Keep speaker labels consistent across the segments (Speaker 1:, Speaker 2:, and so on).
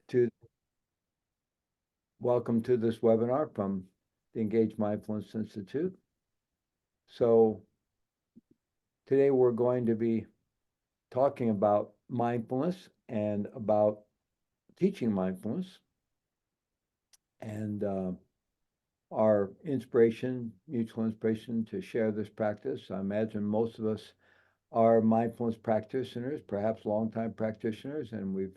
Speaker 1: to Welcome to this webinar from the Engage Mindfulness Institute. So today we're going to be talking about mindfulness and about teaching mindfulness and our mutual inspiration to share this practice. I imagine most of us are mindfulness practitioners, perhaps longtime practitioners, and we've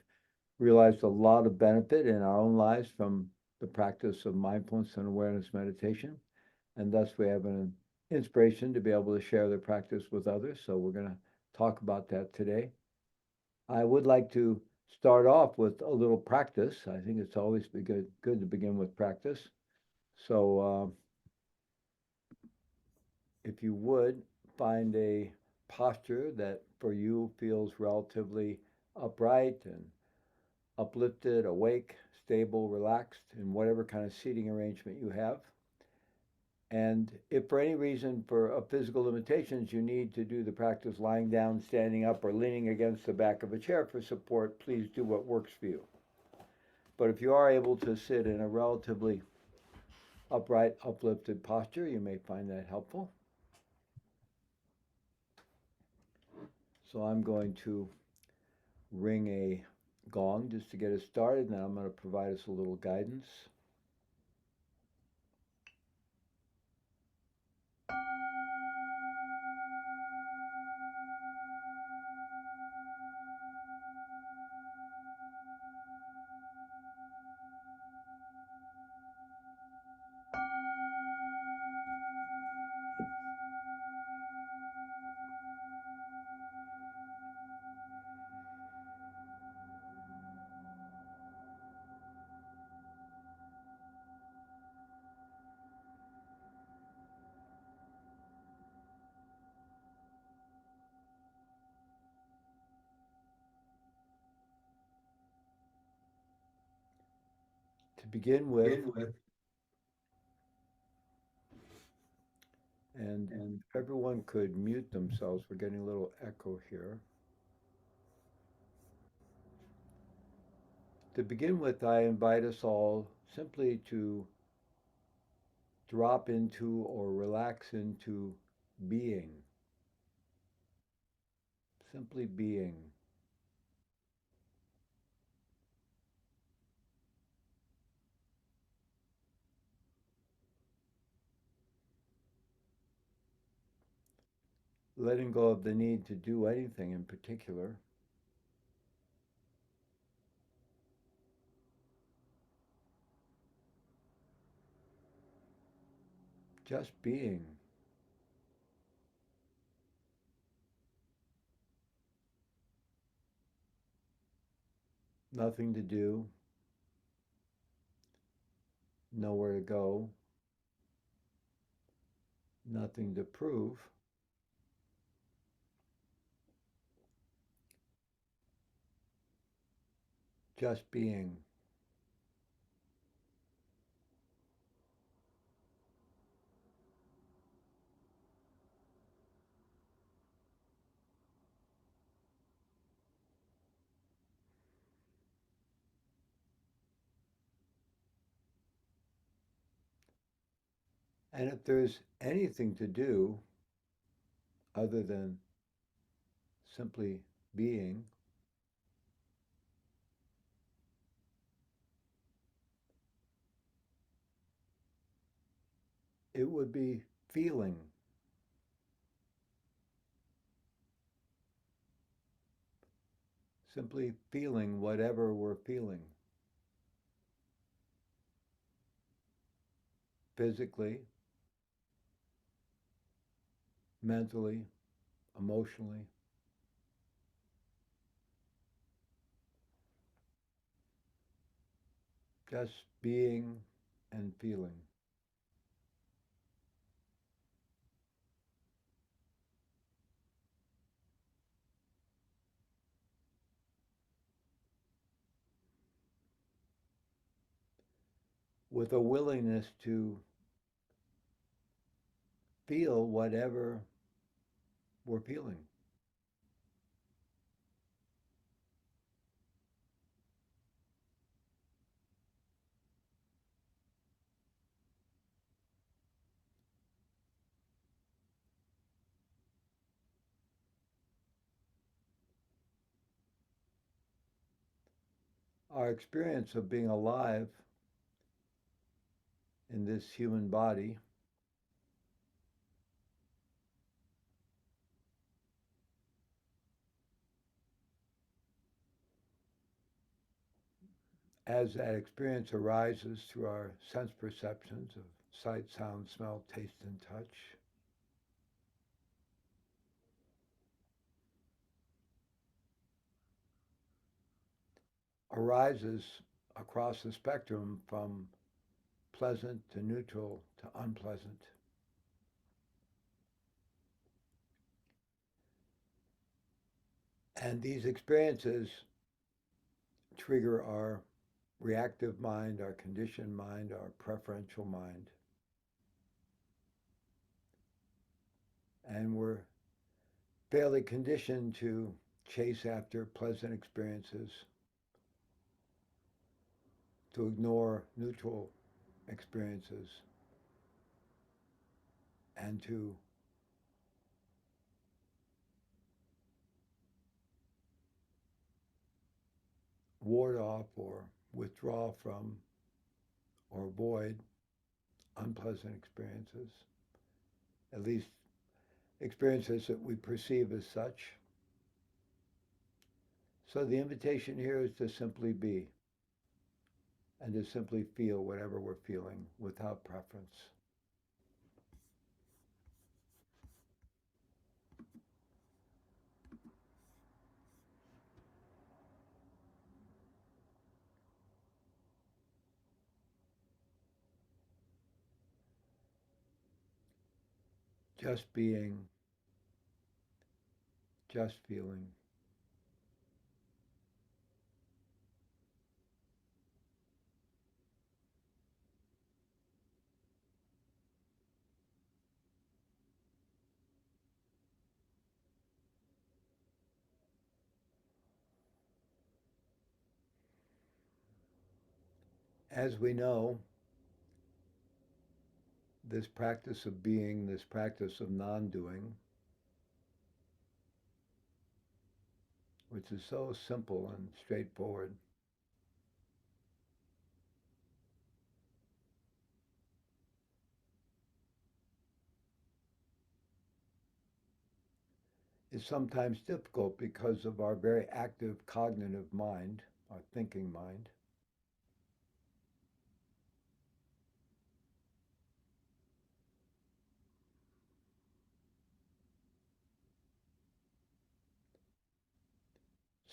Speaker 1: realized a lot of benefit in our own lives from the practice of mindfulness and awareness meditation. And thus we have an inspiration to be able to share the practice with others. So we're going to talk about that today. I would like to start off with a little practice. I think it's always good to begin with practice. So if you would find a posture that for you feels relatively upright and uplifted, awake, stable, relaxed, in whatever kind of seating arrangement you have. And if for any reason for physical limitations you need to do the practice lying down, standing up, or leaning against the back of a chair for support, please do what works for you. But if you are able to sit in a relatively upright, uplifted posture, you may find that helpful. So I'm going to ring a gong just to get us started, and then I'm going to provide us a little guidance. To begin with, and everyone could mute themselves. We're getting a little echo here. To begin with, I invite us all simply to drop into or relax into being, simply being. Letting go of the need to do anything in particular, just being. Nothing to do, nowhere to go, nothing to prove, just being. And if there's anything to do other than simply being, it would be feeling, simply feeling whatever we're feeling, physically, mentally, emotionally, just being and feeling. With a willingness to feel whatever we're feeling. our experience of being alive in this human body as that experience arises through our sense perceptions of sight, sound, smell, taste, and touch, arises across the spectrum from pleasant to neutral to unpleasant. And these experiences trigger our reactive mind, our conditioned mind, our preferential mind. And we're fairly conditioned to chase after pleasant experiences, to ignore neutral experiences, and to ward off or withdraw from or avoid unpleasant experiences, at least experiences that we perceive as such. So the invitation here is to simply be and to simply feel whatever we're feeling without preference. Just being, just feeling. As we know, this practice of being, this practice of non doing, which is so simple and straightforward, is sometimes difficult because of our very active cognitive mind, our thinking mind.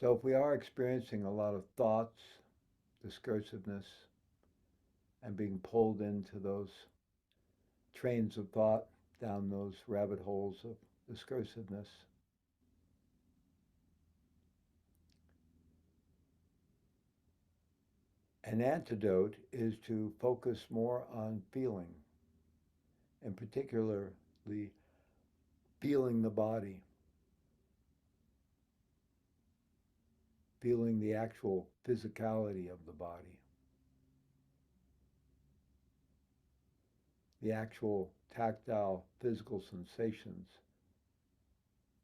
Speaker 1: So if we are experiencing a lot of thoughts, discursiveness, and being pulled into those trains of thought, down those rabbit holes of discursiveness, an antidote is to focus more on feeling, and particularly feeling the body, feeling the actual physicality of the body, the actual tactile physical sensations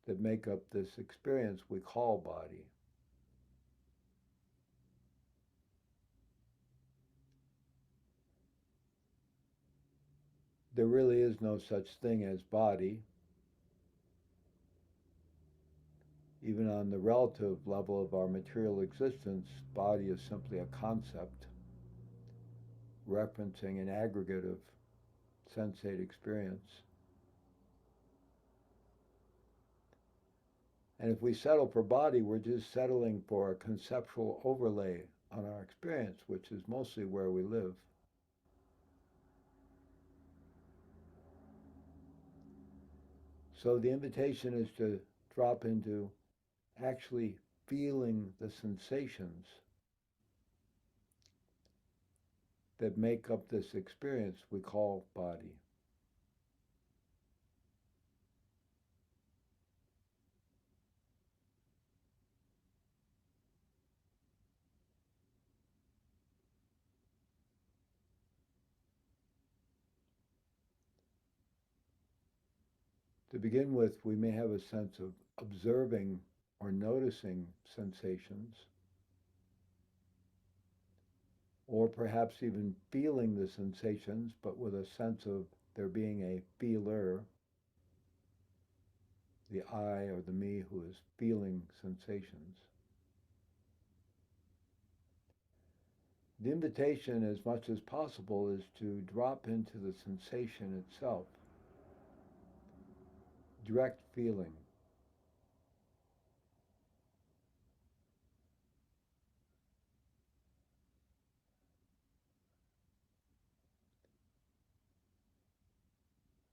Speaker 1: that make up this experience we call body. There really is no such thing as body. Even on the relative level of our material existence, body is simply a concept referencing an aggregate of sensate experience. And if we settle for body, we're just settling for a conceptual overlay on our experience, which is mostly where we live. So the invitation is to drop into actually feeling the sensations that make up this experience we call body. To begin with, we may have a sense of observing or noticing sensations. or perhaps even feeling the sensations, but with a sense of there being a feeler, the I or the me who is feeling sensations. The invitation, as much as possible, is to drop into the sensation itself, direct feeling.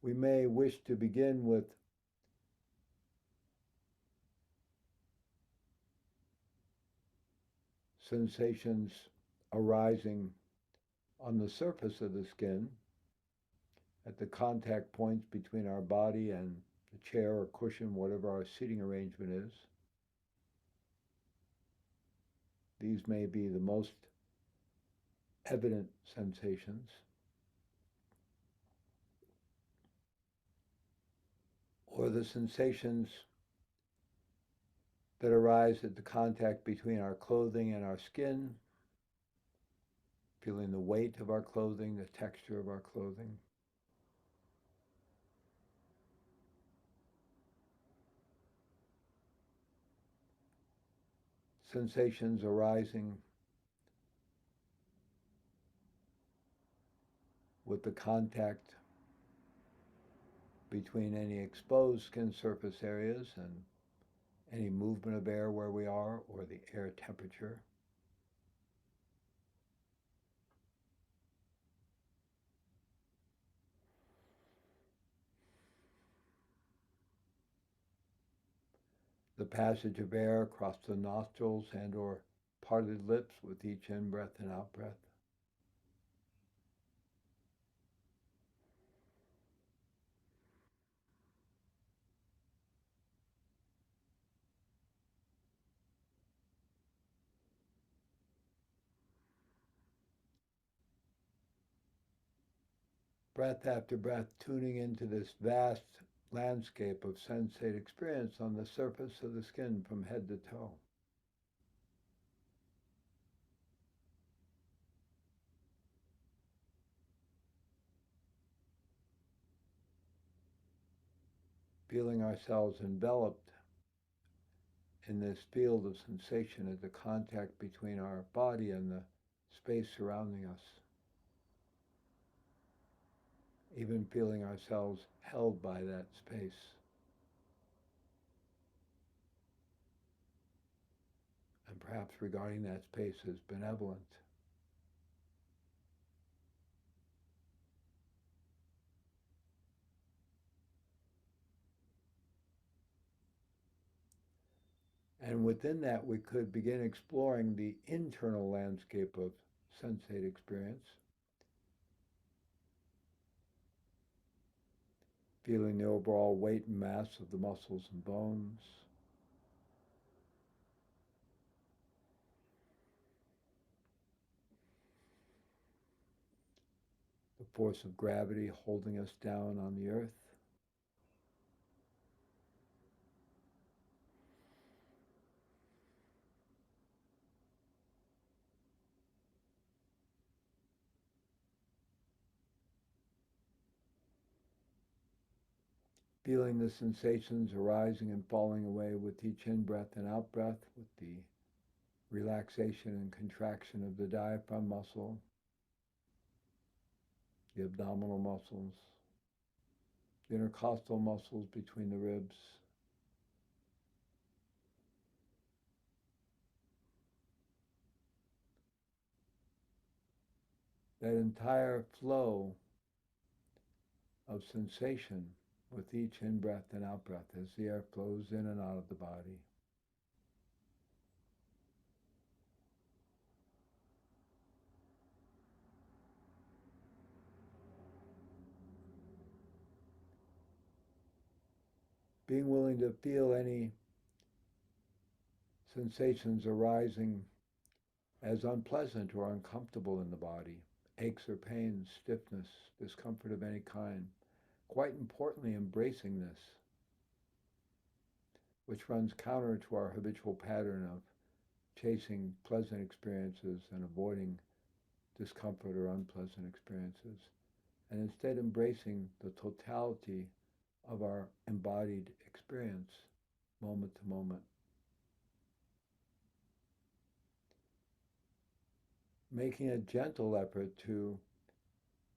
Speaker 1: We may wish to begin with sensations arising on the surface of the skin at the contact points between our body and the chair or cushion, whatever our seating arrangement is. These may be the most evident sensations. Or the sensations that arise at the contact between our clothing and our skin, feeling the weight of our clothing, the texture of our clothing. Sensations arising with the contact between any exposed skin surface areas and any movement of air where we are, or the air temperature. The passage of air across the nostrils and or parted lips with each in-breath and out-breath. Breath after breath, tuning into this vast landscape of sensate experience on the surface of the skin from head to toe. Feeling ourselves enveloped in this field of sensation at the contact between our body and the space surrounding us. Even feeling ourselves held by that space. And perhaps regarding that space as benevolent. And within that, we could begin exploring the internal landscape of sensate experience, feeling the overall weight and mass of the muscles and bones, the force of gravity holding us down on the earth. Feeling the sensations arising and falling away with each in-breath and out-breath, with the relaxation and contraction of the diaphragm muscle, the abdominal muscles, the intercostal muscles between the ribs. That entire flow of sensation with each in-breath and out-breath as the air flows in and out of the body. Being willing to feel any sensations arising as unpleasant or uncomfortable in the body, aches or pains, stiffness, discomfort of any kind. Quite importantly, embracing this, which runs counter to our habitual pattern of chasing pleasant experiences and avoiding discomfort or unpleasant experiences, and instead embracing the totality of our embodied experience, moment to moment. Making a gentle effort to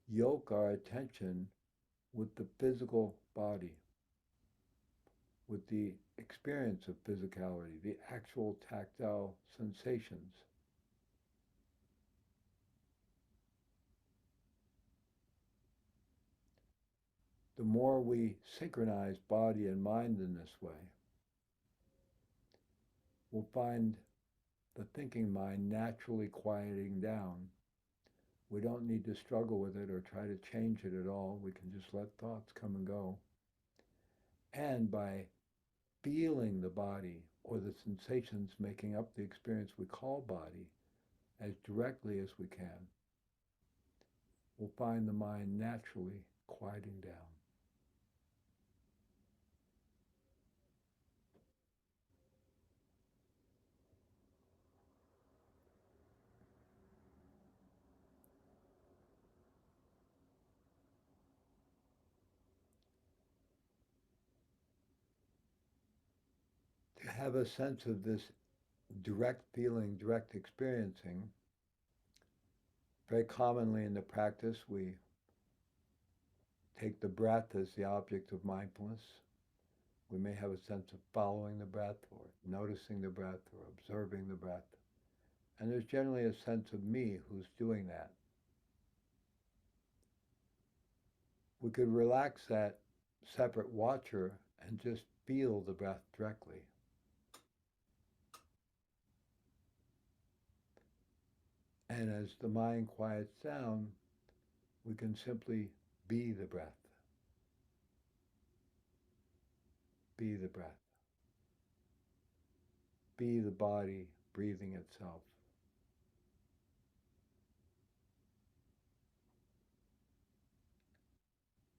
Speaker 1: yoke our attention with the physical body, with the experience of physicality, the actual tactile sensations. The more we synchronize body and mind in this way, we'll find the thinking mind naturally quieting down. We don't need to struggle with it or try to change it at all. We can just let thoughts come and go. And by feeling the body or the sensations making up the experience we call body as directly as we can, we'll find the mind naturally quieting down. To have a sense of this direct feeling, direct experiencing, very commonly in the practice, we take the breath as the object of mindfulness. We may have a sense of following the breath or noticing the breath or observing the breath. And there's generally a sense of me who's doing that. We could relax that separate watcher and just feel the breath directly. And as the mind quiets down, we can simply be the breath. Be the breath. Be the body breathing itself.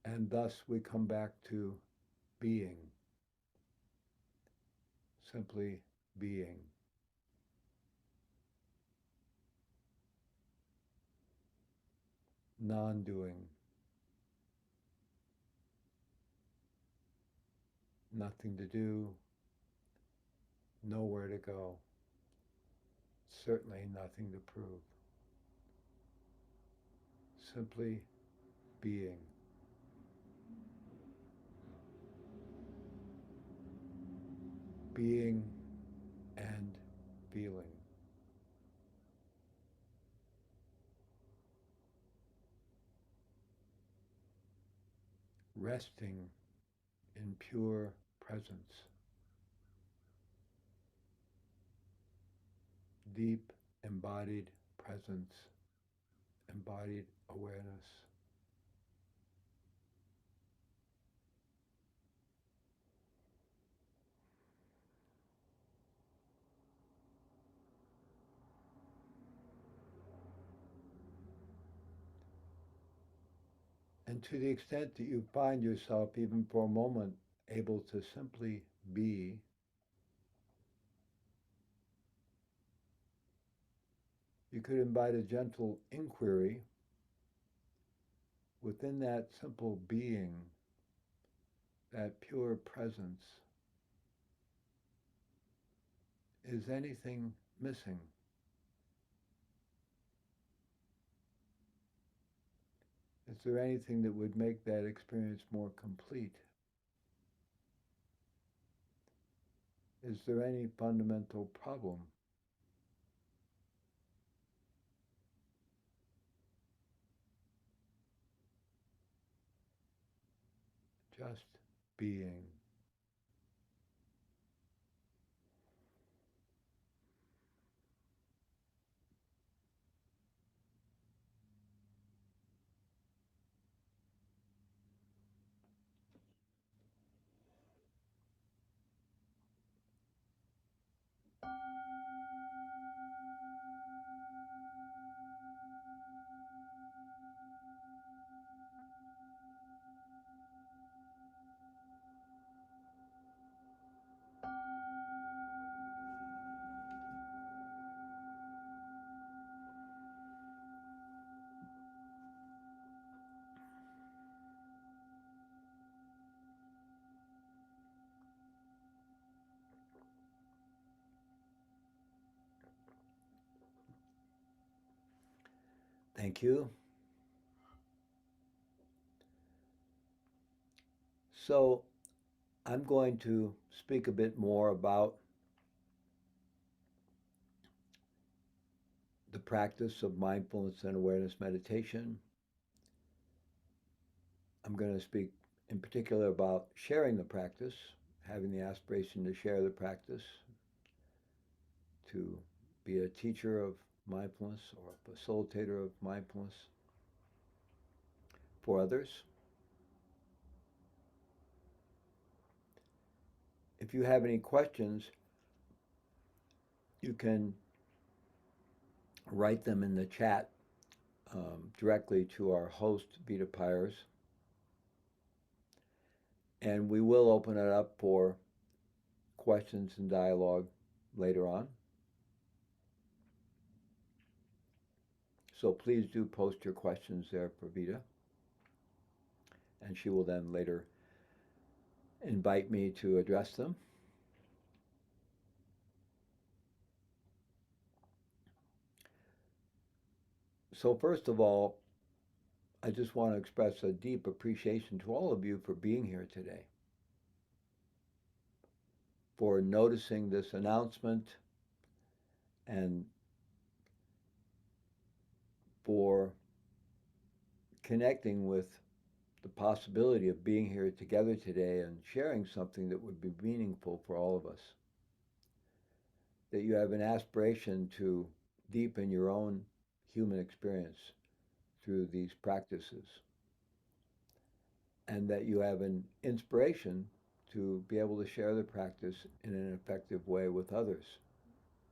Speaker 1: And thus we come back to being, simply being. Non-doing, nothing to do, nowhere to go, certainly nothing to prove. Simply being. Being and feeling. Resting in pure presence. Deep embodied presence, embodied awareness. And to the extent that you find yourself, even for a moment, able to simply be, you could invite a gentle inquiry within that simple being, that pure presence. Is anything missing? Is there anything that would make that experience more complete? Is there any fundamental problem? Just being. Thank you. So, I'm going to speak a bit more about the practice of mindfulness and awareness meditation. I'm going to speak in particular about sharing the practice, having the aspiration to share the practice, to be a teacher of mindfulness or a facilitator of mindfulness for others. If you have any questions, you can write them in the chat directly to our host, Vita Pyers, and we will open it up for questions and dialogue later on. So please do post your questions there for Vita, and she will then later invite me to address them. So first of all, I just want to express a deep appreciation to all of you for being here today, for noticing this announcement, and for connecting with the possibility of being here together today and sharing something that would be meaningful for all of us. That you have an aspiration to deepen your own human experience through these practices, and that you have an inspiration to be able to share the practice in an effective way with others,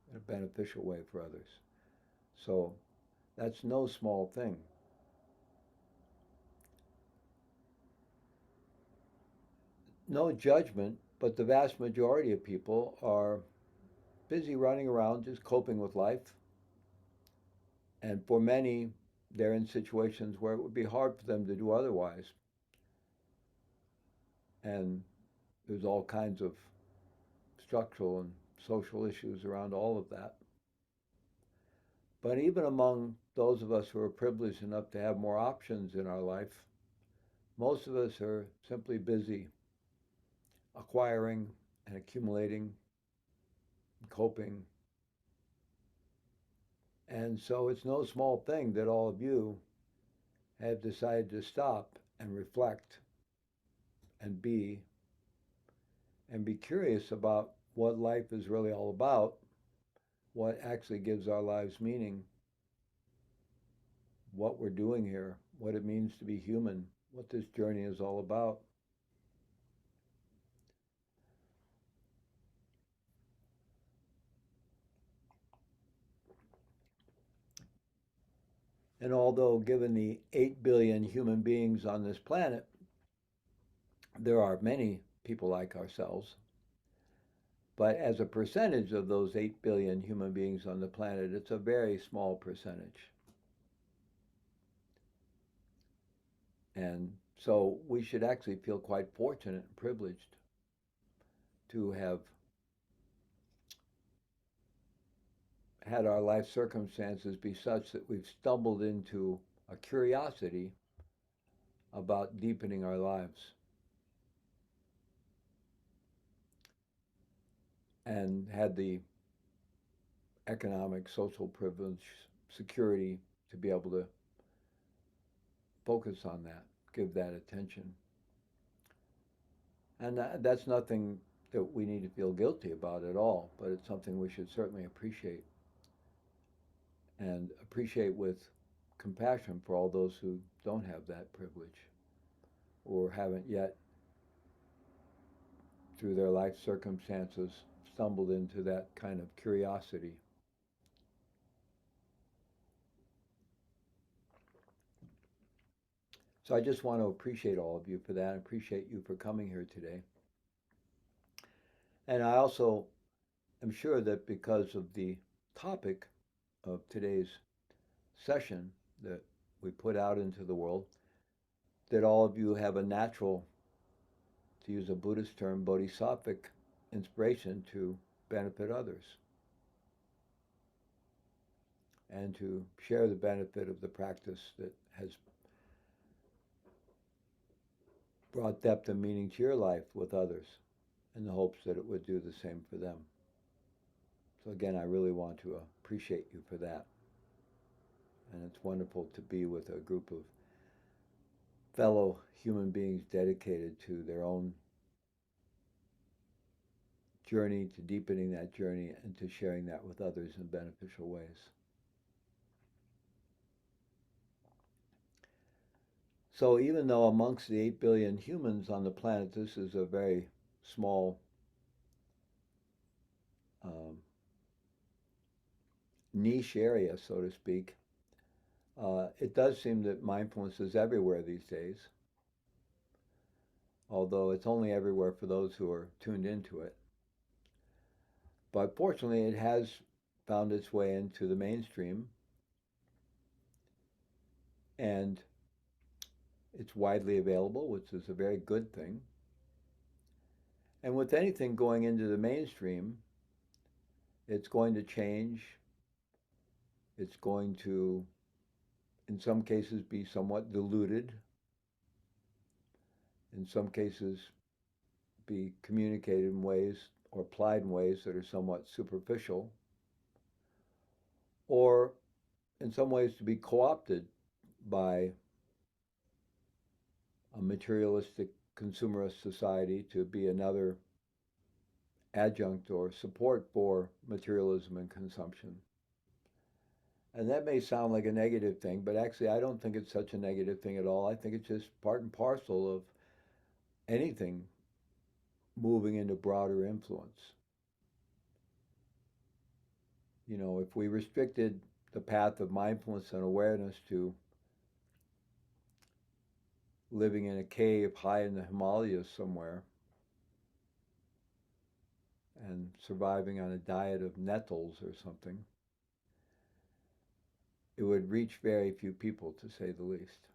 Speaker 1: in a beneficial way for others. So that's no small thing. No judgment, but the vast majority of people are busy running around just coping with life. And for many, they're in situations where it would be hard for them to do otherwise. And there's all kinds of structural and social issues around all of that. But even among those of us who are privileged enough to have more options in our life, most of us are simply busy acquiring and accumulating, and coping. And so it's no small thing that all of you have decided to stop and reflect and be curious about what life is really all about, what actually gives our lives meaning, what we're doing here, what it means to be human, what this journey is all about. And although, given the 8 billion human beings on this planet, there are many people like ourselves, but as a percentage of those 8 billion human beings on the planet, it's a very small percentage. And so we should actually feel quite fortunate and privileged to have had our life circumstances be such that we've stumbled into a curiosity about deepening our lives and had the economic, social privilege, security to be able to focus on that, give that attention. And that's nothing that we need to feel guilty about at all, but it's something we should certainly appreciate, and appreciate with compassion for all those who don't have that privilege or haven't yet, through their life circumstances, stumbled into that kind of curiosity. So I just want to appreciate all of you for that. I appreciate you for coming here today. And I also am sure that because of the topic of today's session that we put out into the world, that all of you have a natural, to use a Buddhist term, bodhisattvic inspiration to benefit others. and to share the benefit of the practice that has brought depth and meaning to your life with others in the hopes that it would do the same for them. So again, I really want to appreciate you for that. And it's wonderful to be with a group of fellow human beings dedicated to their own journey, to deepening that journey, and to sharing that with others in beneficial ways. So even though amongst the 8 billion humans on the planet, this is a very small um, niche area, so to speak, it does seem that mindfulness is everywhere these days, although it's only everywhere for those who are tuned into it. But fortunately, it has found its way into the mainstream, and it's widely available, which is a very good thing. And with anything going into the mainstream, it's going to change. It's going to, in some cases, be somewhat diluted. In some cases, be communicated in ways or applied in ways that are somewhat superficial, or in some ways to be co-opted by a materialistic consumerist society to be another adjunct or support for materialism and consumption. And that may sound like a negative thing, but actually I don't think it's such a negative thing at all. I think it's just part and parcel of anything moving into broader influence. You know, if we restricted the path of mindfulness and awareness to living in a cave high in the Himalayas somewhere and surviving on a diet of nettles or something, it would reach very few people, to say the least.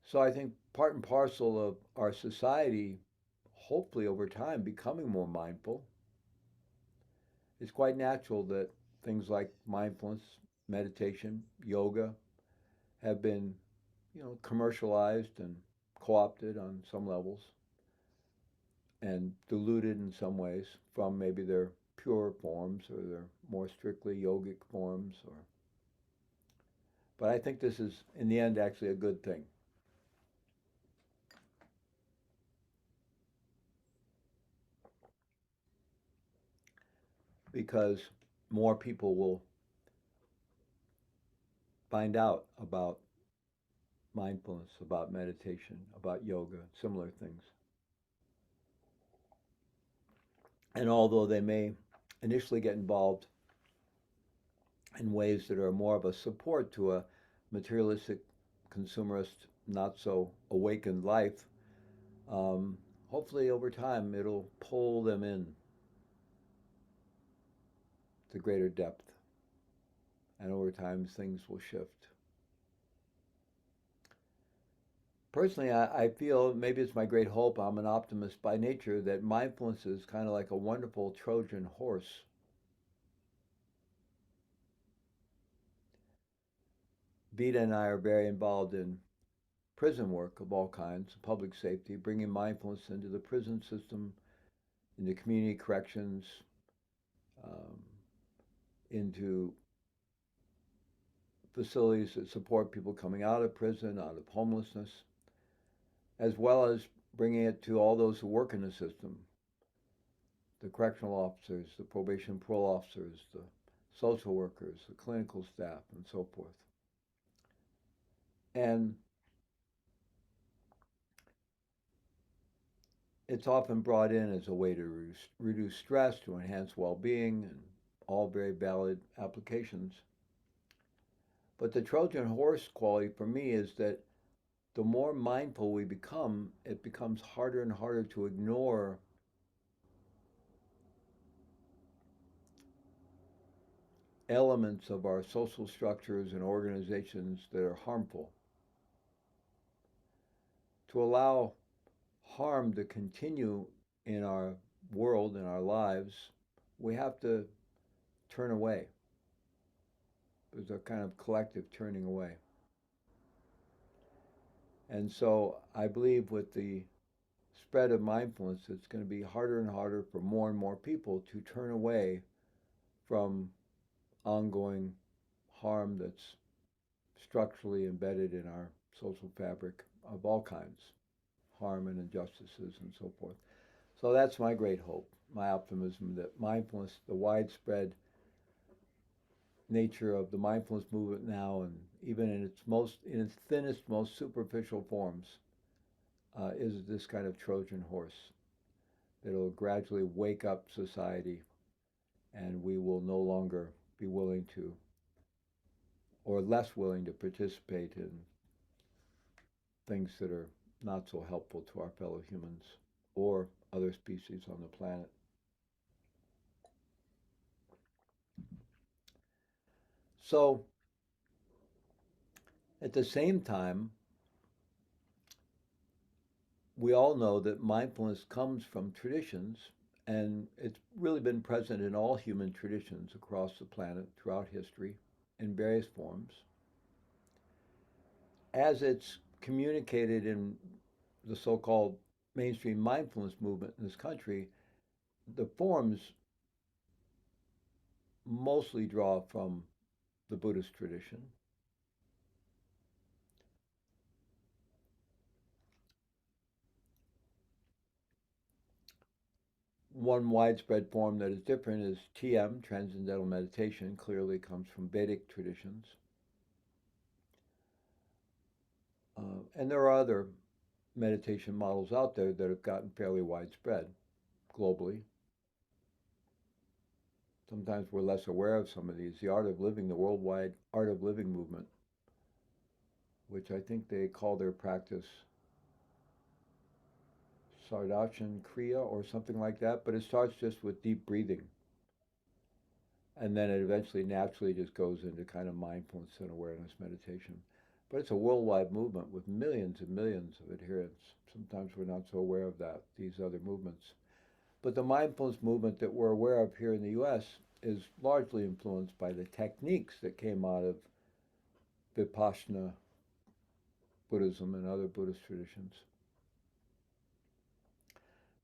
Speaker 1: So I think part and parcel of our society, hopefully over time, becoming more mindful, it's quite natural that things like mindfulness, meditation, yoga have been, commercialized and co-opted on some levels and diluted in some ways from maybe their pure forms or their more strictly yogic forms. But I think this is, in the end, actually a good thing. Because more people will find out about mindfulness, about meditation, about yoga, similar things. And although they may initially get involved in ways that are more of a support to a materialistic, consumerist, not so awakened life, hopefully over time it'll pull them in to greater depth. And over time things will shift. Personally, I feel, maybe it's my great hope, I'm an optimist by nature, that mindfulness is kind of like a wonderful Trojan horse. Vita and I are very involved in prison work of all kinds, public safety, bringing mindfulness into the prison system, into community corrections, um, into facilities that support people coming out of prison, out of homelessness, as well as bringing it to all those who work in the system, the correctional officers, the probation and parole officers, the social workers, the clinical staff, and so forth. And it's often brought in as a way to reduce stress, to enhance well-being, and all very valid applications. But the Trojan horse quality for me is that the more mindful we become, it becomes harder and harder to ignore elements of our social structures and organizations that are harmful. To allow harm to continue in our world, in our lives, we have to turn away. There's a kind of collective turning away. And so I believe with the spread of mindfulness, it's going to be harder and harder for more and more people to turn away from ongoing harm that's structurally embedded in our social fabric of all kinds, harm and injustices and so forth. So that's my great hope, my optimism that mindfulness, the widespread nature of the mindfulness movement now, and even in its thinnest, most superficial forms, is this kind of Trojan horse that'll gradually wake up society, and we will no longer be willing to, or less willing to participate in things that are not so helpful to our fellow humans or other species on the planet. So, at the same time, we all know that mindfulness comes from traditions, and it's really been present in all human traditions across the planet throughout history in various forms. As it's communicated in the so called mainstream mindfulness movement in this country, the forms mostly draw from the Buddhist tradition. One widespread form that is different is TM, Transcendental Meditation, clearly comes from Vedic traditions. And there are other meditation models out there that have gotten fairly widespread globally. Sometimes we're less aware of some of these. The Art of Living, the worldwide Art of Living movement, which I think they call their practice Sardachan Kriya or something like that, but it starts just with deep breathing. And then it eventually naturally just goes into kind of mindfulness and awareness meditation. But it's a worldwide movement with millions and millions of adherents. Sometimes we're not so aware of that, these other movements. But the mindfulness movement that we're aware of here in the US is largely influenced by the techniques that came out of Vipassana Buddhism and other Buddhist traditions.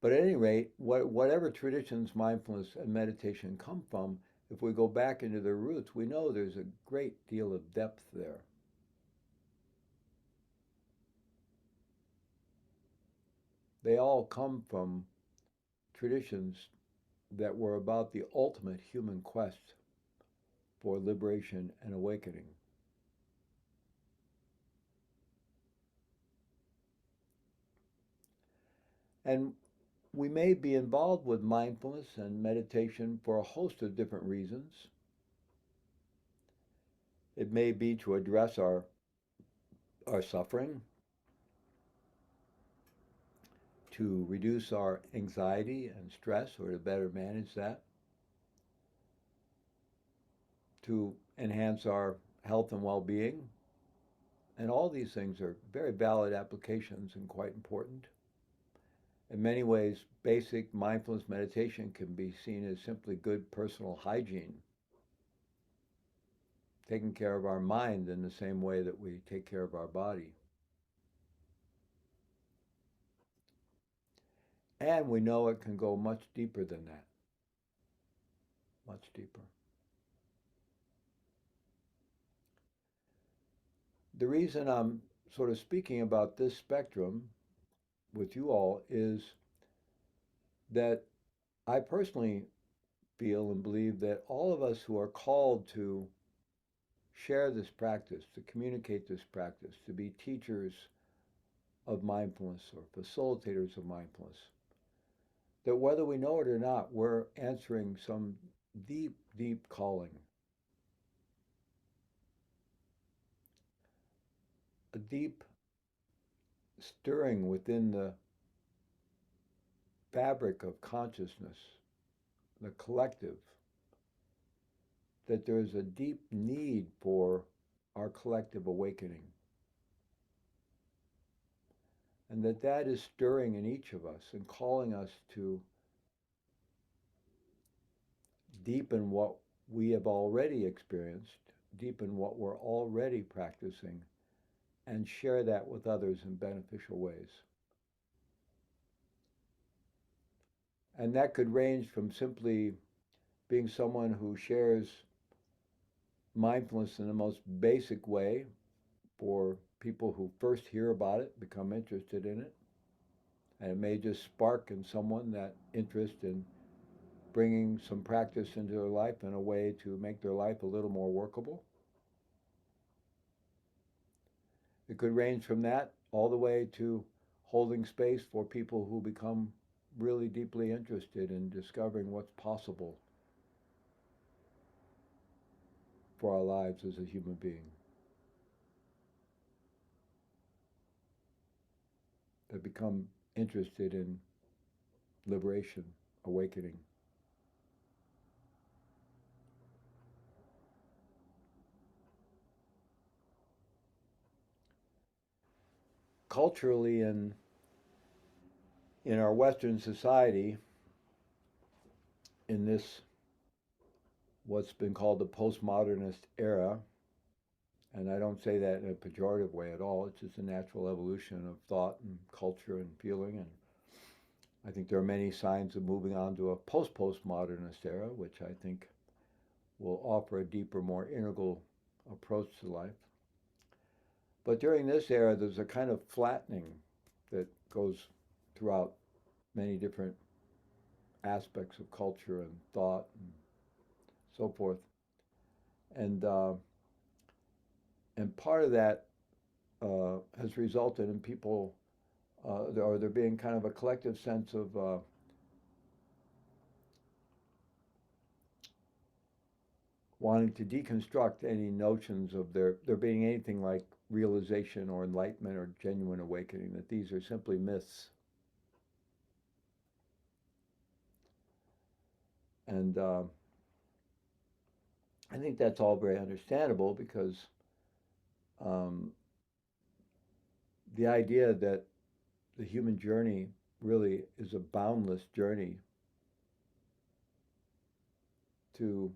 Speaker 1: But at any rate, whatever traditions mindfulness and meditation come from, if we go back into their roots, we know there's a great deal of depth there. They all come from traditions that were about the ultimate human quest for liberation and awakening. And we may be involved with mindfulness and meditation for a host of different reasons. It may be to address our suffering, to reduce our anxiety and stress, or to better manage that, to enhance our health and well being. And all these things are very valid applications and quite important. In many ways, basic mindfulness meditation can be seen as simply good personal hygiene, taking care of our mind in the same way that we take care of our body. And we know it can go much deeper than that, much deeper. The reason I'm sort of speaking about this spectrum with you all is that I personally feel and believe that all of us who are called to share this practice, to communicate this practice, to be teachers of mindfulness or facilitators of mindfulness, that whether we know it or not, we're answering some deep, deep calling, a deep stirring within the fabric of consciousness, the collective, that there's a deep need for our collective awakening. And that is stirring in each of us and calling us to deepen what we have already experienced, deepen what we're already practicing, and share that with others in beneficial ways. And that could range from simply being someone who shares mindfulness in the most basic way for people who first hear about it, become interested in it. And it may just spark in someone that interest in bringing some practice into their life in a way to make their life a little more workable. It could range from that all the way to holding space for people who become really deeply interested in discovering what's possible for our lives as a human being. That become interested in liberation, awakening. Culturally, in our Western society, in this what's been called the postmodernist era, and I don't say that in a pejorative way at all, it's just a natural evolution of thought and culture and feeling. And I think there are many signs of moving on to a post-postmodernist era, which I think will offer a deeper, more integral approach to life. But during this era, there's a kind of flattening that goes throughout many different aspects of culture and thought and so forth. And and part of that has resulted in people, or there being kind of a collective sense of wanting to deconstruct any notions of there being anything like realization or enlightenment or genuine awakening, that these are simply myths. And I think that's all very understandable because um, the idea that the human journey really is a boundless journey to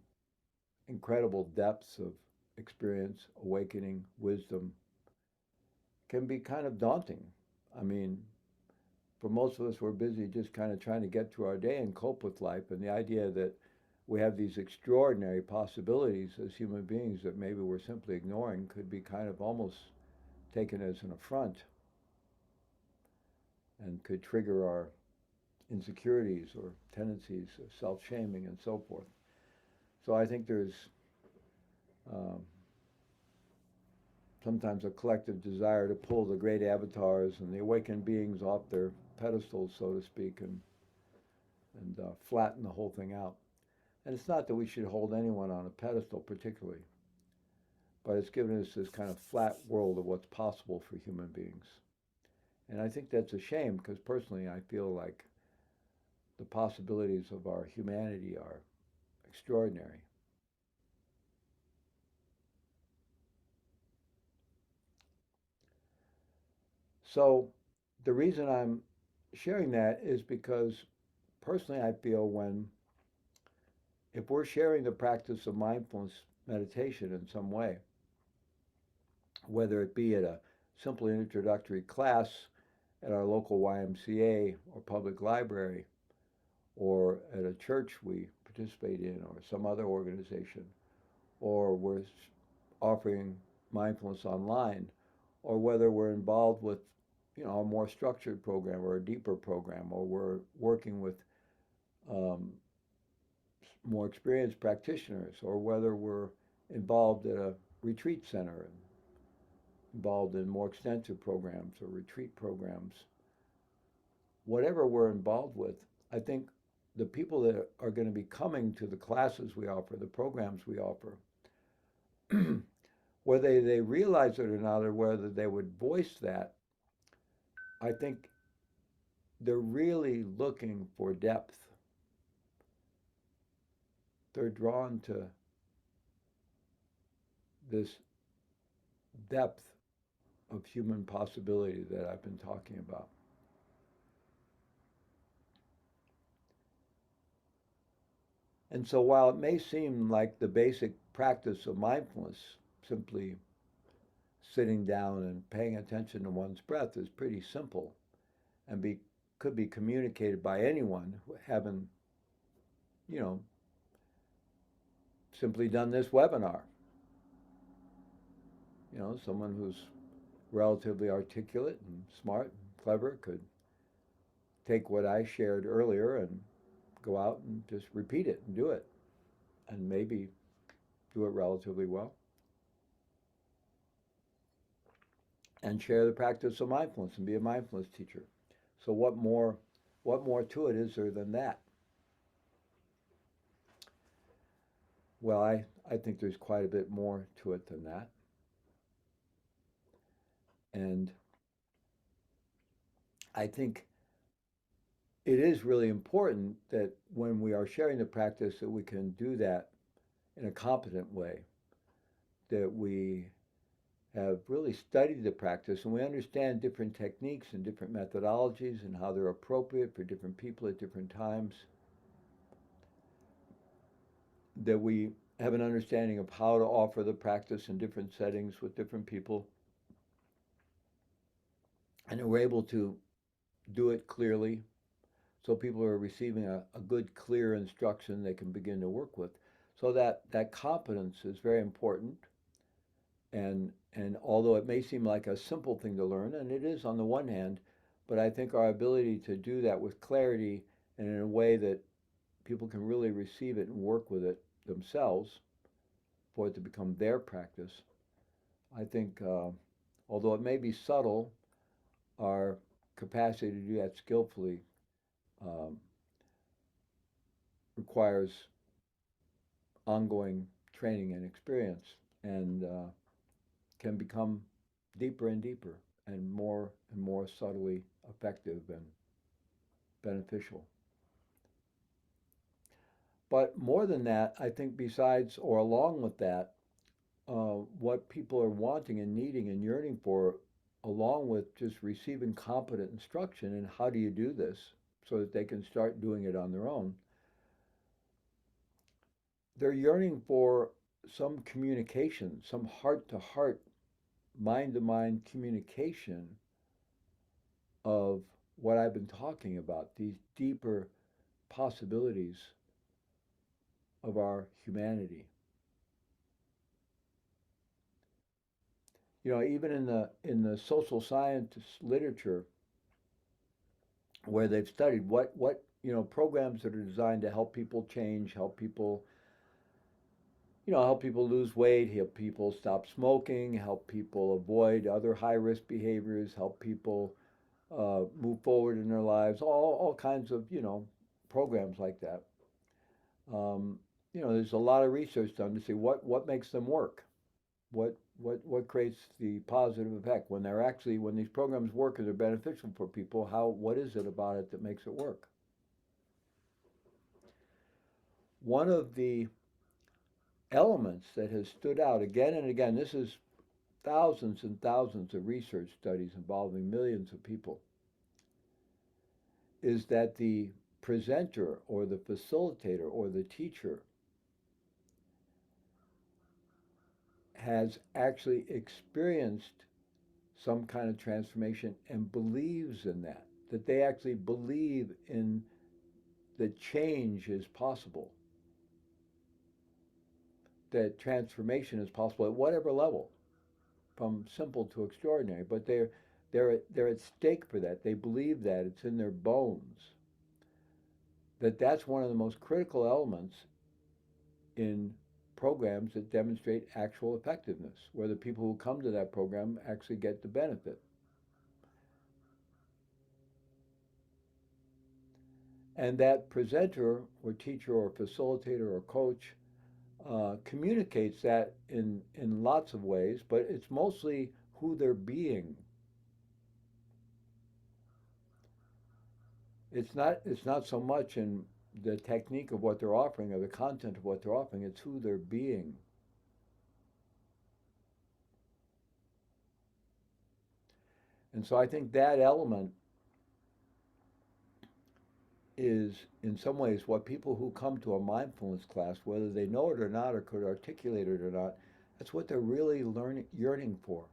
Speaker 1: incredible depths of experience, awakening, wisdom can be kind of daunting. I mean, for most of us, we're busy just kind of trying to get through our day and cope with life. And the idea that we have these extraordinary possibilities as human beings that maybe we're simply ignoring could be kind of almost taken as an affront and could trigger our insecurities or tendencies of self-shaming and so forth. So I think there's um, sometimes a collective desire to pull the great avatars and the awakened beings off their pedestals, so to speak, and flatten the whole thing out. And it's not that we should hold anyone on a pedestal particularly, but it's given us this kind of flat world of what's possible for human beings. And I think that's a shame because personally I feel like the possibilities of our humanity are extraordinary. So the reason I'm sharing that is because personally I feel when if we're sharing the practice of mindfulness meditation in some way, whether it be at a simple introductory class at our local YMCA or public library, or at a church we participate in, or some other organization, or we're offering mindfulness online, or whether we're involved with a more structured program or a deeper program, or we're working with um, more experienced practitioners, or whether we're involved at a retreat center and involved in more extensive programs or retreat programs, whatever we're involved with, I think the people that are going to be coming to the classes we offer, the programs we offer, whether they realize it or not, or whether they would voice that, I think they're really looking for depth. They're drawn to this depth of human possibility that I've been talking about. And so while it may seem like the basic practice of mindfulness, simply sitting down and paying attention to one's breath, is pretty simple and could be communicated by anyone having, you know, simply done this webinar. Someone who's relatively articulate and smart and clever could take what I shared earlier and go out and just repeat it and do it, and maybe do it relatively well, and share the practice of mindfulness and be a mindfulness teacher. So what more to it is there than that? Well, I think there's quite a bit more to it than that. And I think it is really important that when we are sharing the practice that we can do that in a competent way, that we have really studied the practice and we understand different techniques and different methodologies and how they're appropriate for different people at different times, that we have an understanding of how to offer the practice in different settings with different people, and that we're able to do it clearly so people are receiving a good, clear instruction they can begin to work with. So that competence is very important. And although it may seem like a simple thing to learn, and it is on the one hand, but I think our ability to do that with clarity and in a way that people can really receive it and work with it themselves for it to become their practice, I think, although it may be subtle, our capacity to do that skillfully um, requires ongoing training and experience, and can become deeper and deeper and more subtly effective and beneficial. But more than that, I think besides or along with that, what people are wanting and needing and yearning for, along with just receiving competent instruction in how do you do this so that they can start doing it on their own, they're yearning for some communication, some heart to heart, mind to mind communication of what I've been talking about, these deeper possibilities of our humanity. Even in the social science literature, where they've studied what programs that are designed to help people change, help people lose weight, help people stop smoking, help people avoid other high risk behaviors, help people move forward in their lives, all kinds of programs like that. Um, there's a lot of research done to see what makes them work, what creates the positive effect when these programs work and they're beneficial for people. What is it about it that makes it work? One of the elements that has stood out again and again, this is thousands and thousands of research studies involving millions of people, is that the presenter or the facilitator or the teacher has actually experienced some kind of transformation and believes in that they actually believe in that change is possible, that transformation is possible at whatever level, from simple to extraordinary. But they're at stake for that. They believe that it's in their bones. That's one of the most critical elements in programs that demonstrate actual effectiveness, where the people who come to that program actually get the benefit. And that presenter or teacher or facilitator or coach communicates that in lots of ways, but it's mostly who they're being. It's not so much in the technique of what they're offering or the content of what they're offering. It's who they're being. And so I think that element is in some ways what people who come to a mindfulness class, whether they know it or not or could articulate it or not, that's what they're really yearning for.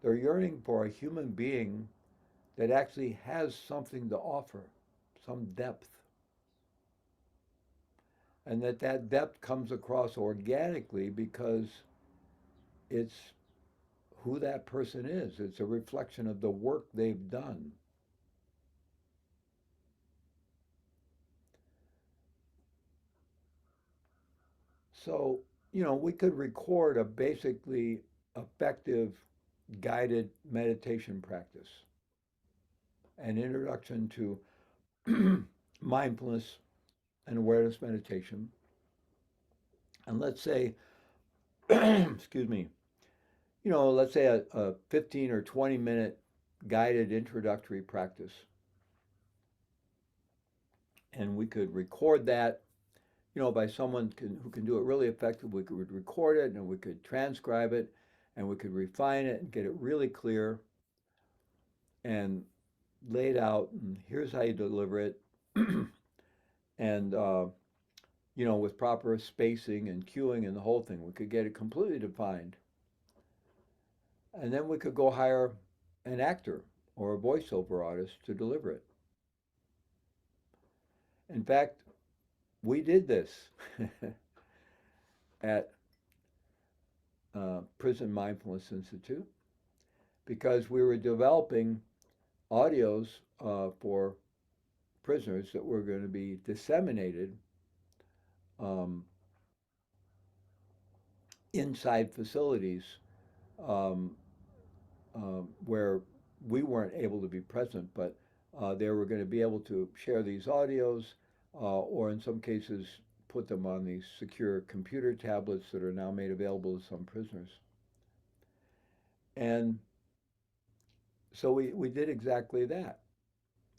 Speaker 1: They're yearning for a human being that actually has something to offer, some depth, and that depth comes across organically because it's who that person is. It's a reflection of the work they've done. So, we could record a basically effective guided meditation practice, an introduction to mindfulness and awareness meditation. And let's say, excuse me, let's say a 15 or 20-minute guided introductory practice. And we could record that, by someone who can do it really effectively. We could record it and we could transcribe it and we could refine it and get it really clear and laid out. And here's how you deliver it. And, with proper spacing and cueing and the whole thing, we could get it completely defined. And then we could go hire an actor or a voiceover artist to deliver it. In fact, we did this at Prison Mindfulness Institute because we were developing audios for prisoners that were going to be disseminated um, inside facilities um, where we weren't able to be present, but they were going to be able to share these audios, or in some cases, put them on these secure computer tablets that are now made available to some prisoners. And so we did exactly that.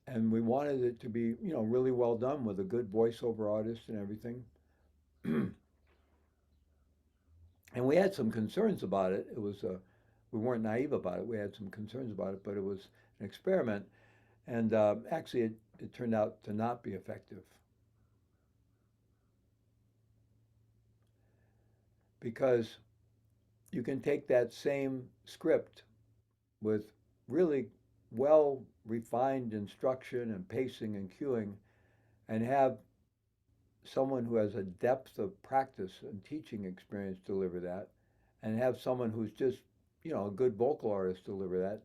Speaker 1: And we wanted it to be, really well done with a good voiceover artist and everything. And we had some concerns about it. It was we weren't naive about it. We had some concerns about it, but it was an experiment, and actually, it turned out to not be effective because you can take that same script with really well refined instruction and pacing and cueing, and have someone who has a depth of practice and teaching experience deliver that, and have someone who's just a good vocal artist deliver that,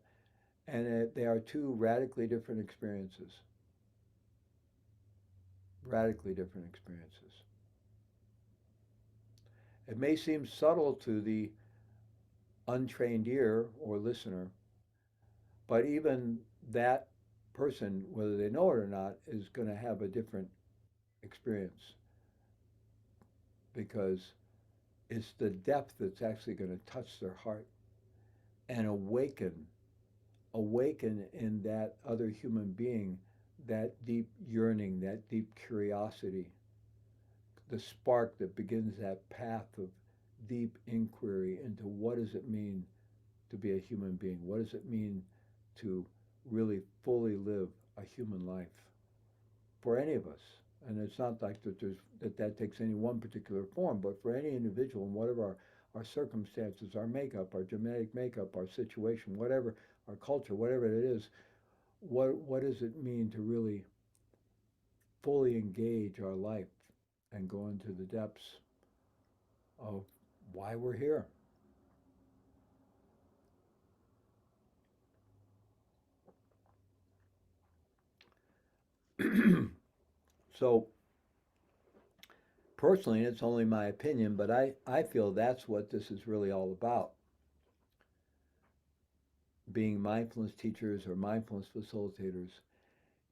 Speaker 1: and they are two radically different experiences. Radically different experiences. It may seem subtle to the untrained ear or listener, but even that person, whether they know it or not, is going to have a different experience because it's the depth that's actually going to touch their heart and awaken in that other human being that deep yearning, that deep curiosity, the spark that begins that path of deep inquiry into what does it mean to be a human being? What does it mean to really fully live a human life for any of us? And it's not like that takes any one particular form, but for any individual and whatever our circumstances, our makeup, our genetic makeup, our situation, whatever, our culture, whatever it is, what does it mean to really fully engage our life and go into the depths of why we're here? So personally, it's only my opinion, but I feel that's what this is really all about. Being mindfulness teachers or mindfulness facilitators,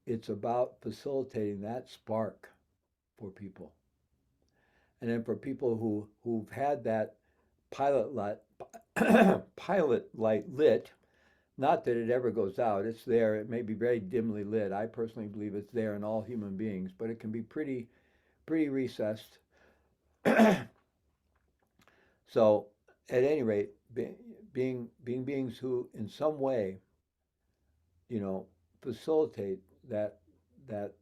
Speaker 1: it's about facilitating that spark for people. And then for people who've had that pilot light, pilot light lit, not that it ever goes out, it's there. It may be very dimly lit. I personally believe it's there in all human beings, but it can be pretty recessed. So, at any rate, being beings who, in some way, you know, facilitate that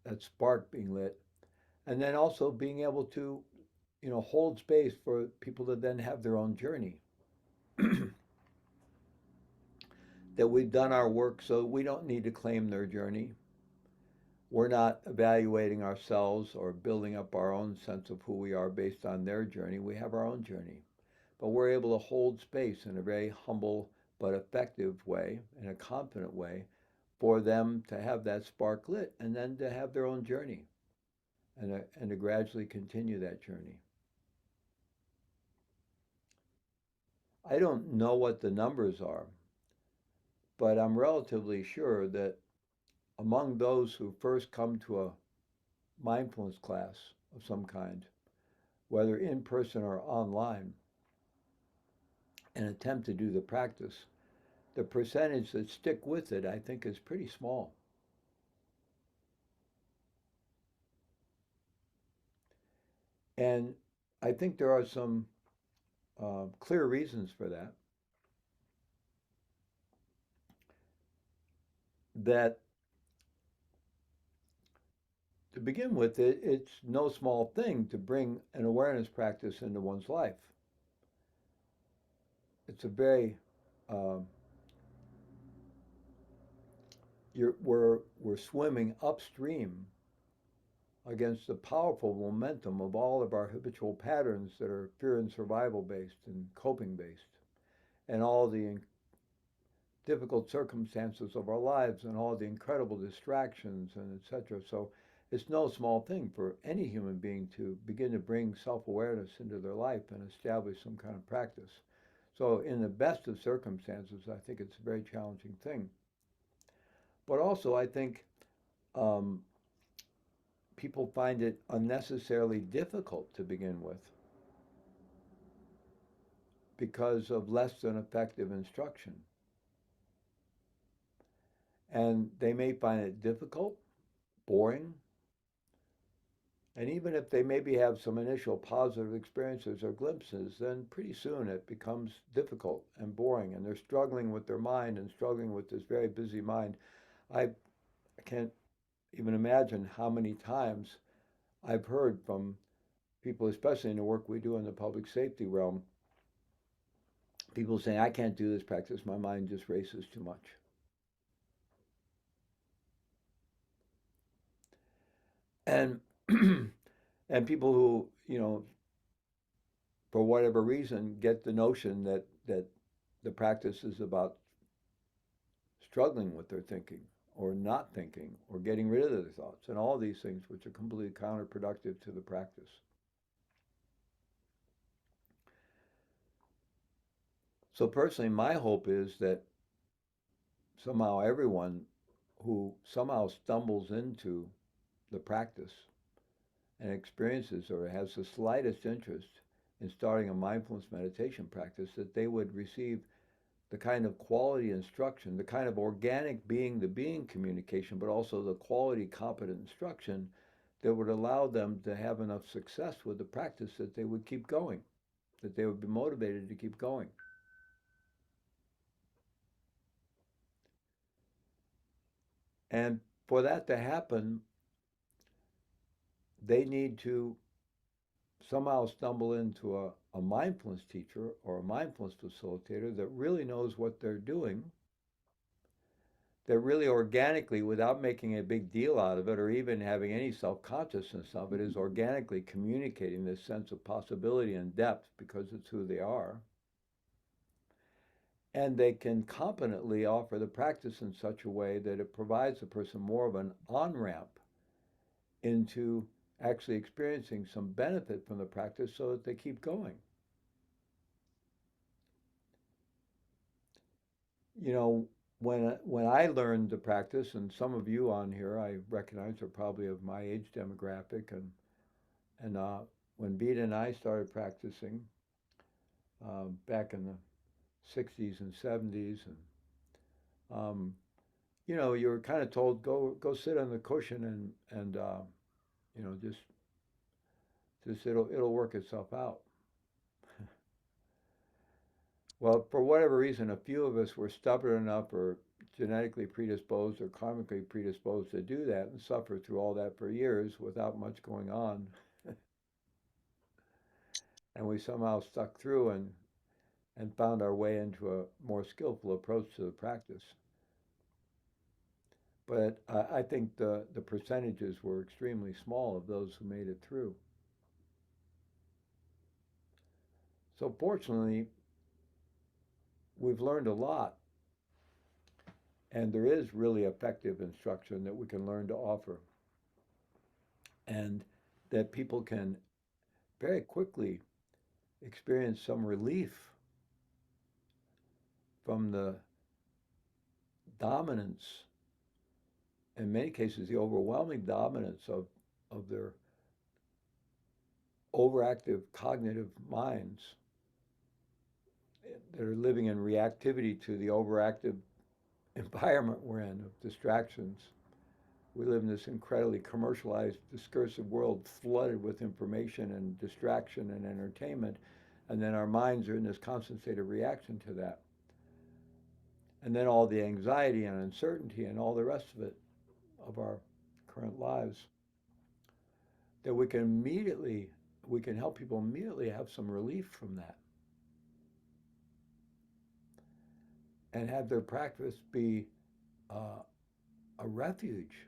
Speaker 1: that spark being lit, and then also being able to, hold space for people to then have their own journey. That we've done our work, so we don't need to claim their journey. We're not evaluating ourselves or building up our own sense of who we are based on their journey. We have our own journey. But we're able to hold space in a very humble but effective way, in a confident way, for them to have that spark lit and then to have their own journey and to gradually continue that journey. I don't know what the numbers are, but I'm relatively sure that among those who first come to a mindfulness class of some kind, whether in person or online, and attempt to do the practice, the percentage that stick with it, I think, is pretty small. And I think there are some clear reasons for that. That to begin with, it's no small thing to bring an awareness practice into one's life. It's a very um, we're swimming upstream against the powerful momentum of all of our habitual patterns that are fear and survival based and coping based, and all the difficult circumstances of our lives and all the incredible distractions and etc. So it's no small thing for any human being to begin to bring self-awareness into their life and establish some kind of practice. So in the best of circumstances, I think it's a very challenging thing. But also, I think um, people find it unnecessarily difficult to begin with because of less than effective instruction. And they may find it difficult, boring, and even if they maybe have some initial positive experiences or glimpses, then pretty soon it becomes difficult and boring, and they're struggling with their mind and struggling with this very busy mind. I can't even imagine how many times I've heard from people, especially in the work we do in the public safety realm, people saying, I can't do this practice, my mind just races too much. And and people who, for whatever reason, get the notion that the practice is about struggling with their thinking or not thinking or getting rid of their thoughts and all these things which are completely counterproductive to the practice. So personally, my hope is that somehow everyone who somehow stumbles into the practice and experiences or has the slightest interest in starting a mindfulness meditation practice, that they would receive the kind of quality instruction, the kind of organic being to being communication, but also the quality competent instruction that would allow them to have enough success with the practice that they would keep going, that they would be motivated to keep going. And for that to happen, they need to somehow stumble into a mindfulness teacher or a mindfulness facilitator that really knows what they're doing, that really organically, without making a big deal out of it or even having any self consciousness of it, is organically communicating this sense of possibility and depth because it's who they are. And they can competently offer the practice in such a way that it provides the person more of an on ramp into actually experiencing some benefit from the practice so that they keep going. You know, when I learned the practice, and some of you on here I recognize are probably of my age demographic, and when Beta and I started practicing back in the 60s and 70s, and you were kind of told go sit on the cushion and just it'll work itself out. Well, for whatever reason, a few of us were stubborn enough or genetically predisposed or karmically predisposed to do that and suffer through all that for years without much going on. And we somehow stuck through and found our way into a more skillful approach to the practice. But I think the percentages were extremely small of those who made it through. So fortunately, we've learned a lot, and there is really effective instruction that we can learn to offer, and that people can very quickly experience some relief from the dominance, in many cases, the overwhelming dominance of their overactive cognitive minds that are living in reactivity to the overactive environment we're in of distractions. We live in this incredibly commercialized, discursive world flooded with information and distraction and entertainment, and then our minds are in this constant state of reaction to that. And then all the anxiety and uncertainty and all the rest of it, of our current lives, that we can help people immediately have some relief from that and have their practice be uh, a refuge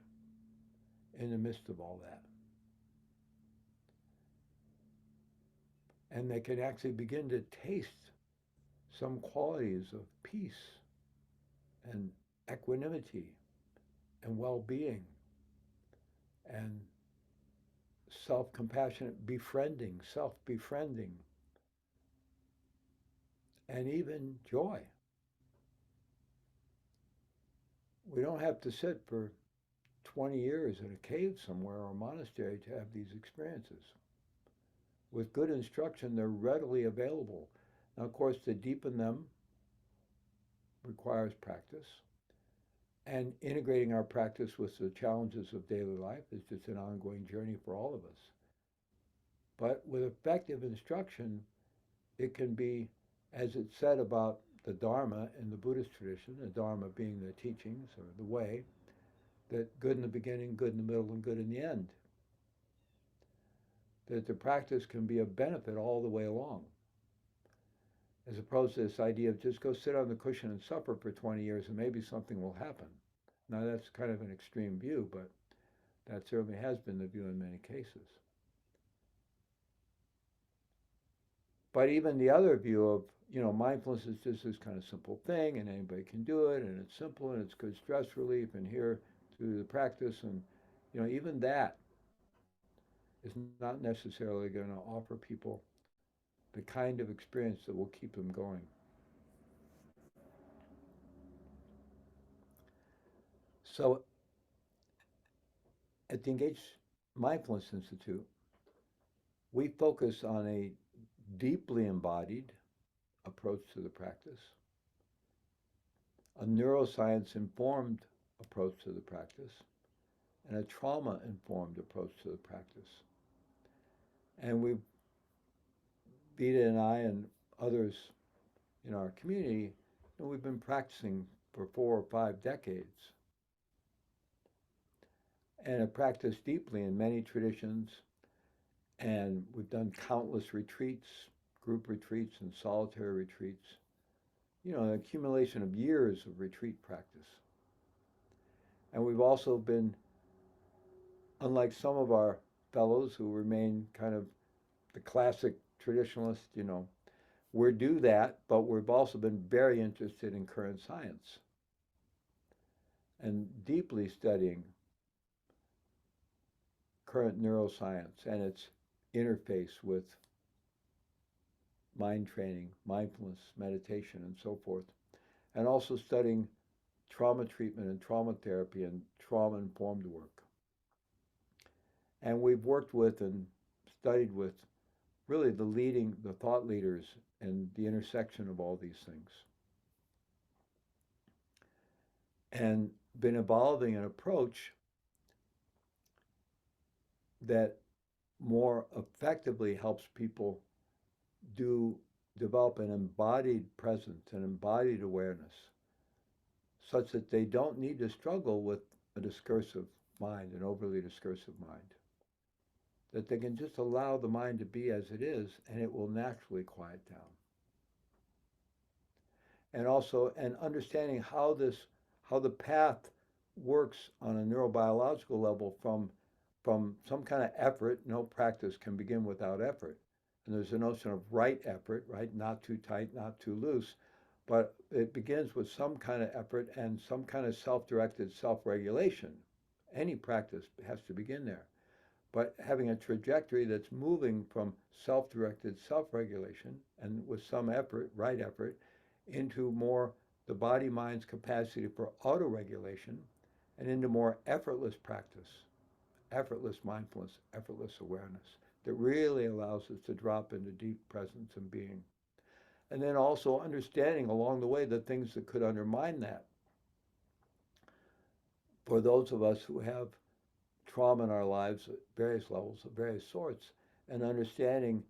Speaker 1: in the midst of all that. And they can actually begin to taste some qualities of peace and equanimity and well-being and self-compassionate befriending, self-befriending, and even joy. We don't have to sit for 20 years in a cave somewhere or a monastery to have these experiences. With good instruction, they're readily available. Now, of course, to deepen them requires practice. And integrating our practice with the challenges of daily life is just an ongoing journey for all of us. But with effective instruction, it can be, as it's said about the Dharma in the Buddhist tradition, the Dharma being the teachings or the way, that good in the beginning, good in the middle, and good in the end. That the practice can be a benefit all the way along, as opposed to this idea of just go sit on the cushion and suffer for 20 years and maybe something will happen. Now, that's kind of an extreme view, but that certainly has been the view in many cases. But even the other view of, mindfulness is just this kind of simple thing and anybody can do it and it's simple and it's good stress relief and here through the practice and, even that is not necessarily going to offer people the kind of experience that will keep them going. So at the Engaged Mindfulness Institute, we focus on a deeply embodied approach to the practice, a neuroscience informed approach to the practice, and a trauma informed approach to the practice. And Vita and I and others in our community, we've been practicing for 4 or 5 decades and have practiced deeply in many traditions. And we've done countless retreats, group retreats and solitary retreats, an accumulation of years of retreat practice. And we've also been, unlike some of our fellows who remain kind of the classic traditionalists, we do that, but we've also been very interested in current science and deeply studying current neuroscience and its interface with mind training, mindfulness, meditation, and so forth, and also studying trauma treatment and trauma therapy and trauma-informed work. And we've worked with and studied with really the thought leaders and the intersection of all these things. And been evolving an approach that more effectively helps people develop an embodied presence, an embodied awareness, such that they don't need to struggle with a discursive mind, an overly discursive mind. That they can just allow the mind to be as it is, and it will naturally quiet down. And also, and understanding how the path works on a neurobiological level from some kind of effort. No practice can begin without effort. And there's a notion of right effort, right? Not too tight, not too loose. But it begins with some kind of effort and some kind of self-directed self-regulation. Any practice has to begin there. But having a trajectory that's moving from self-directed self-regulation and with some effort, right effort, into more the body-mind's capacity for auto-regulation and into more effortless practice, effortless mindfulness, effortless awareness that really allows us to drop into deep presence and being. And then also understanding along the way the things that could undermine that. For those of us who have trauma in our lives at various levels, of various sorts, and understanding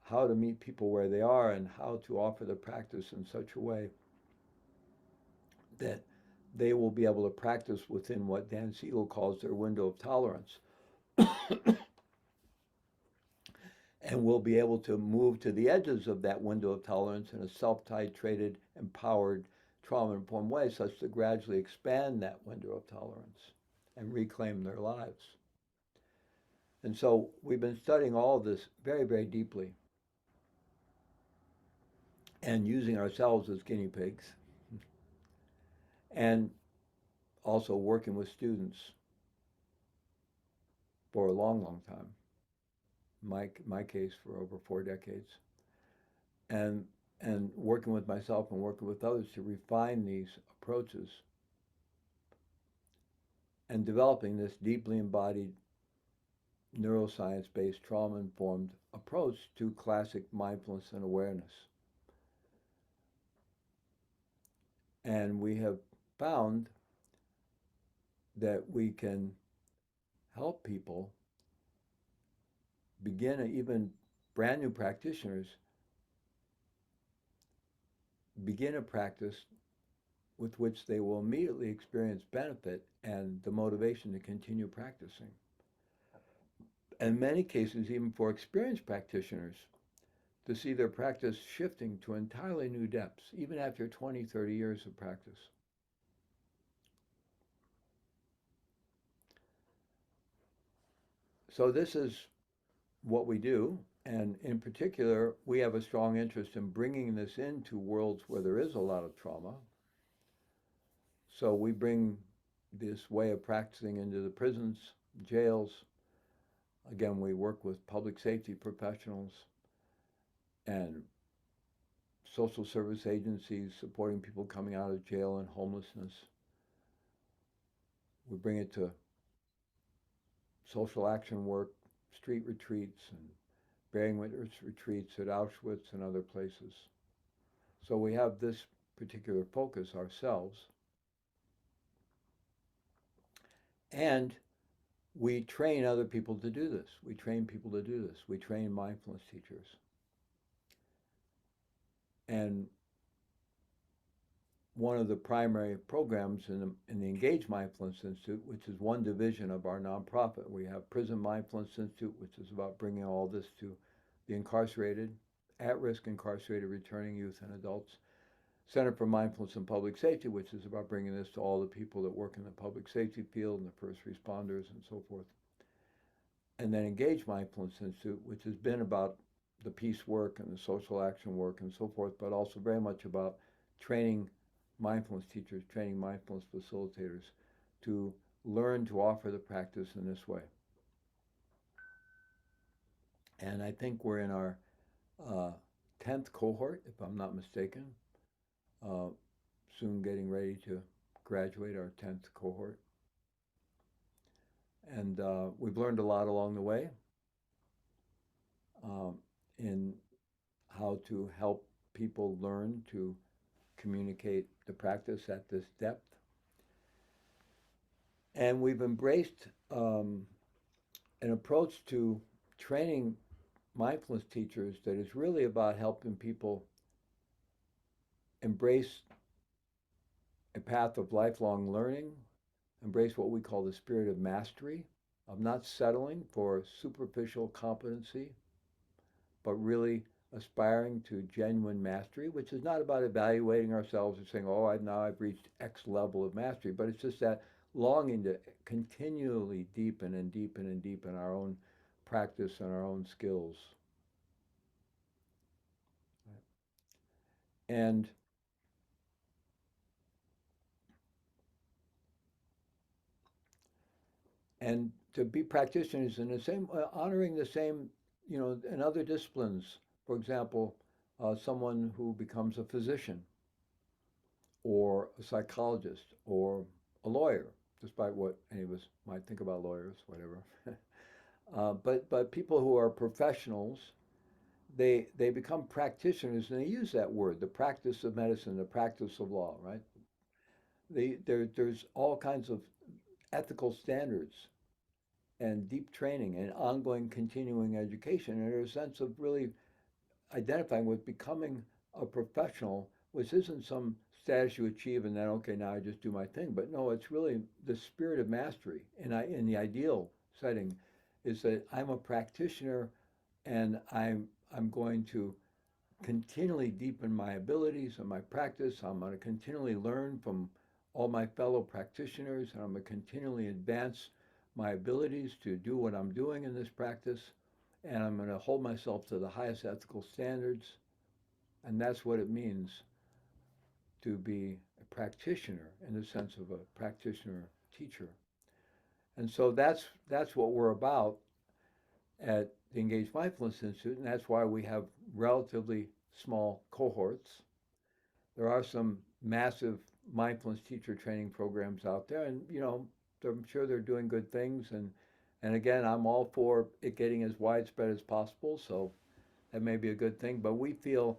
Speaker 1: how to meet people where they are and how to offer the practice in such a way that they will be able to practice within what Dan Siegel calls their window of tolerance and will be able to move to the edges of that window of tolerance in a self-titrated, empowered, trauma-informed way such to gradually expand that window of tolerance and reclaim their lives. And so we've been studying all of this very, very deeply and using ourselves as guinea pigs and also working with students for a long, long time. My case for over 4 decades. And working with myself and working with others to refine these approaches and developing this deeply embodied neuroscience-based trauma-informed approach to classic mindfulness and awareness. And we have found that we can help people begin, even brand new practitioners, begin a practice with which they will immediately experience benefit and the motivation to continue practicing. In many cases, even for experienced practitioners, to see their practice shifting to entirely new depths, even after 20, 30 years of practice. So this is what we do, and in particular, we have a strong interest in bringing this into worlds where there is a lot of trauma. So we bring this way of practicing into the prisons, jails. Again, we work with public safety professionals and social service agencies supporting people coming out of jail and homelessness. We bring it to social action work, street retreats, and bearing witness retreats at Auschwitz and other places. So we have this particular focus ourselves. And we train other people to do this. We train people to do this. We train mindfulness teachers. And one of the primary programs in the Engage Mindfulness Institute, which is one division of our nonprofit. We have Prison Mindfulness Institute, which is about bringing all this to the incarcerated, at-risk incarcerated returning youth and adults. Center for Mindfulness and Public Safety, which is about bringing this to all the people that work in the public safety field and the first responders and so forth. And then Engage Mindfulness Institute, which has been about the peace work and the social action work and so forth, but also very much about training mindfulness teachers, training mindfulness facilitators to learn to offer the practice in this way. And I think we're in our 10th cohort, if I'm not mistaken, soon getting ready to graduate our 10th cohort. And we've learned a lot along the way in how to help people learn to communicate the practice at this depth. And we've embraced an approach to training mindfulness teachers that is really about helping people embrace a path of lifelong learning, embrace what we call the spirit of mastery, of not settling for superficial competency, but really aspiring to genuine mastery, which is not about evaluating ourselves and saying, oh, now I've reached X level of mastery, but it's just that longing to continually deepen and deepen and deepen our own practice and our own skills. And and to be practitioners in the same, honoring the same, in other disciplines. For example, someone who becomes a physician or a psychologist or a lawyer, despite what any of us might think about lawyers, whatever. But people who are professionals, they become practitioners, and they use that word, the practice of medicine, the practice of law, right? There's all kinds of ethical standards and deep training and ongoing continuing education, and there's a sense of really identifying with becoming a professional, which isn't some status you achieve and then okay, now I just do my thing. But no, it's really the spirit of mastery. And in the ideal setting, is that I'm a practitioner, and I'm going to continually deepen my abilities and my practice. I'm going to continually learn from all my fellow practitioners, and I'm going to continually advance my abilities to do what I'm doing in this practice, and I'm going to hold myself to the highest ethical standards. And that's what it means to be a practitioner in the sense of a practitioner teacher. And so that's what we're about at the Engaged Mindfulness Institute, and that's why we have relatively small cohorts. There are some massive mindfulness teacher training programs out there, and I'm sure they're doing good things. And again, I'm all for it getting as widespread as possible, so that may be a good thing. But we feel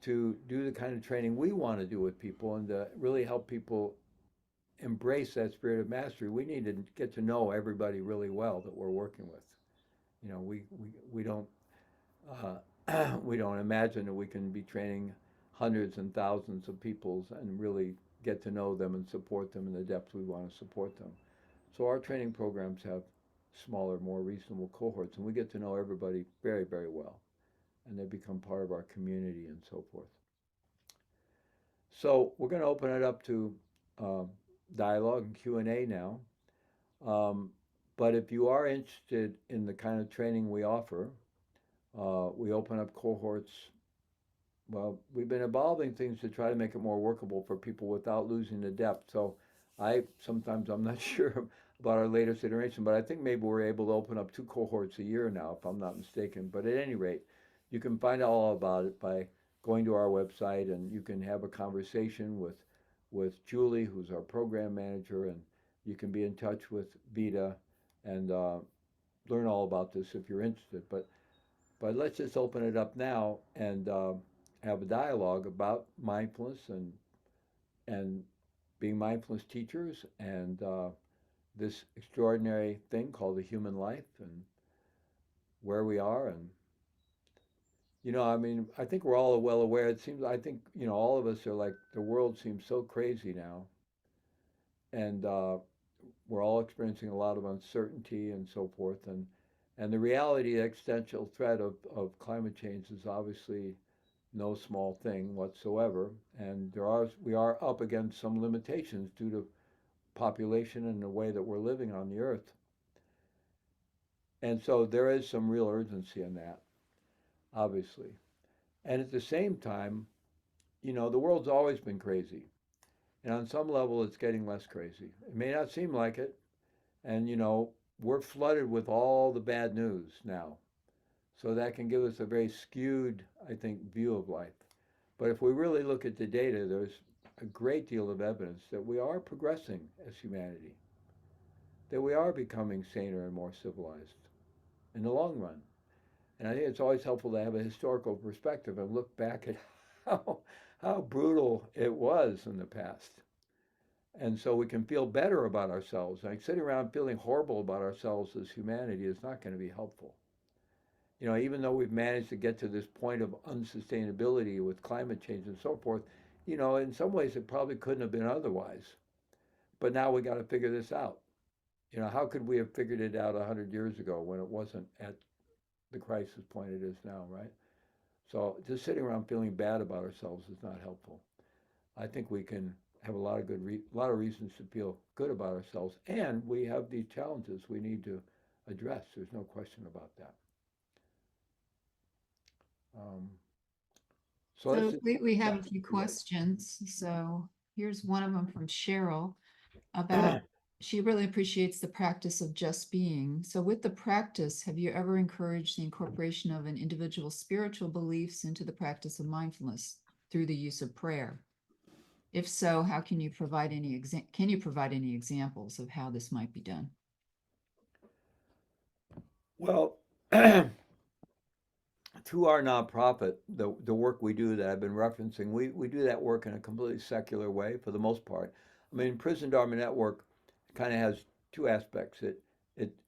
Speaker 1: to do the kind of training we want to do with people and to really help people embrace that spirit of mastery, we need to get to know everybody really well that we're working with. We don't we don't imagine that we can be training hundreds and thousands of people and really get to know them and support them in the depth we want to support them. So our training programs have smaller, more reasonable cohorts, and we get to know everybody very, very well, and they become part of our community and so forth. So we're going to open it up to dialogue and Q&A now. Um, but if you are interested in the kind of training we offer, we open up cohorts. Well, we've been evolving things to try to make it more workable for people without losing the depth. So I'm not sure about our latest iteration, but I think maybe we're able to open up 2 cohorts a year now, if I'm not mistaken. But at any rate, you can find out all about it by going to our website, and you can have a conversation with Julie, who's our program manager, and you can be in touch with Vita and learn all about this if you're interested. But let's just open it up now and have a dialogue about mindfulness and being mindfulness teachers and this extraordinary thing called the human life and where we are. And I mean, I think we're all well aware. It seems, I think, all of us are like, the world seems so crazy now, and we're all experiencing a lot of uncertainty and so forth. And the reality, the existential threat of climate change is obviously no small thing whatsoever. And we are up against some limitations due to population and the way that we're living on the earth. And so there is some real urgency in that, obviously. And at the same time, the world's always been crazy. And on some level, it's getting less crazy. It may not seem like it. And, we're flooded with all the bad news now. So that can give us a very skewed, I think, view of life. But if we really look at the data, there's a great deal of evidence that we are progressing as humanity, that we are becoming saner and more civilized in the long run. And I think it's always helpful to have a historical perspective and look back at how brutal it was in the past. And so we can feel better about ourselves. Like sitting around feeling horrible about ourselves as humanity is not going to be helpful. Even though we've managed to get to this point of unsustainability with climate change and so forth, in some ways it probably couldn't have been otherwise. But now we got to figure this out. How could we have figured it out 100 years ago when it wasn't at the crisis point it is now, right? So just sitting around feeling bad about ourselves is not helpful. I think we can have a lot of reasons to feel good about ourselves, and we have these challenges we need to address. There's no question about that. Um, so let's
Speaker 2: So
Speaker 1: just
Speaker 2: we have
Speaker 1: back
Speaker 2: a few
Speaker 1: to what.
Speaker 2: questions. So here's one of them from Cheryl about she really appreciates the practice of just being. So with the practice, have you ever encouraged the incorporation of an individual's spiritual beliefs into the practice of mindfulness through the use of prayer? If so, how can you provide any examples of how this might be done?
Speaker 1: Well, through our nonprofit, the work we do that I've been referencing, we do that work in a completely secular way for the most part. I mean, Prison Dharma Network kind of has two aspects.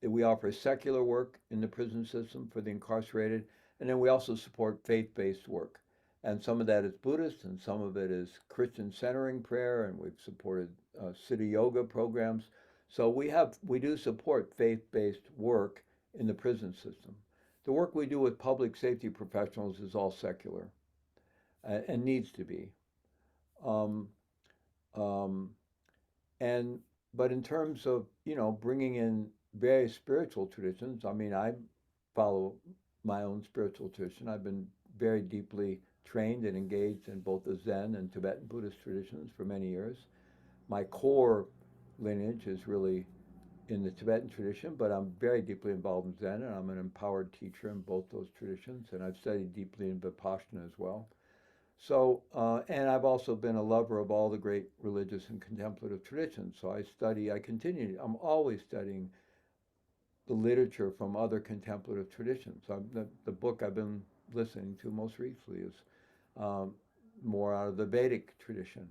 Speaker 1: We offer secular work in the prison system for the incarcerated, and then we also support faith-based work. And some of that is Buddhist, and some of it is Christian centering prayer, and we've supported city yoga programs. So we do support faith-based work in the prison system. The work we do with public safety professionals is all secular and needs to be. Um, um, and but in terms of bringing in various spiritual traditions, I mean, I follow my own spiritual tradition. I've been very deeply trained and engaged in both the Zen and Tibetan Buddhist traditions for many years. My core lineage is really in the Tibetan tradition, but I'm very deeply involved in Zen, and I'm an empowered teacher in both those traditions, and I've studied deeply in Vipassana as well. So, and I've also been a lover of all the great religious and contemplative traditions. So I'm always studying the literature from other contemplative traditions. The book I've been listening to most recently is um, more out of the Vedic tradition,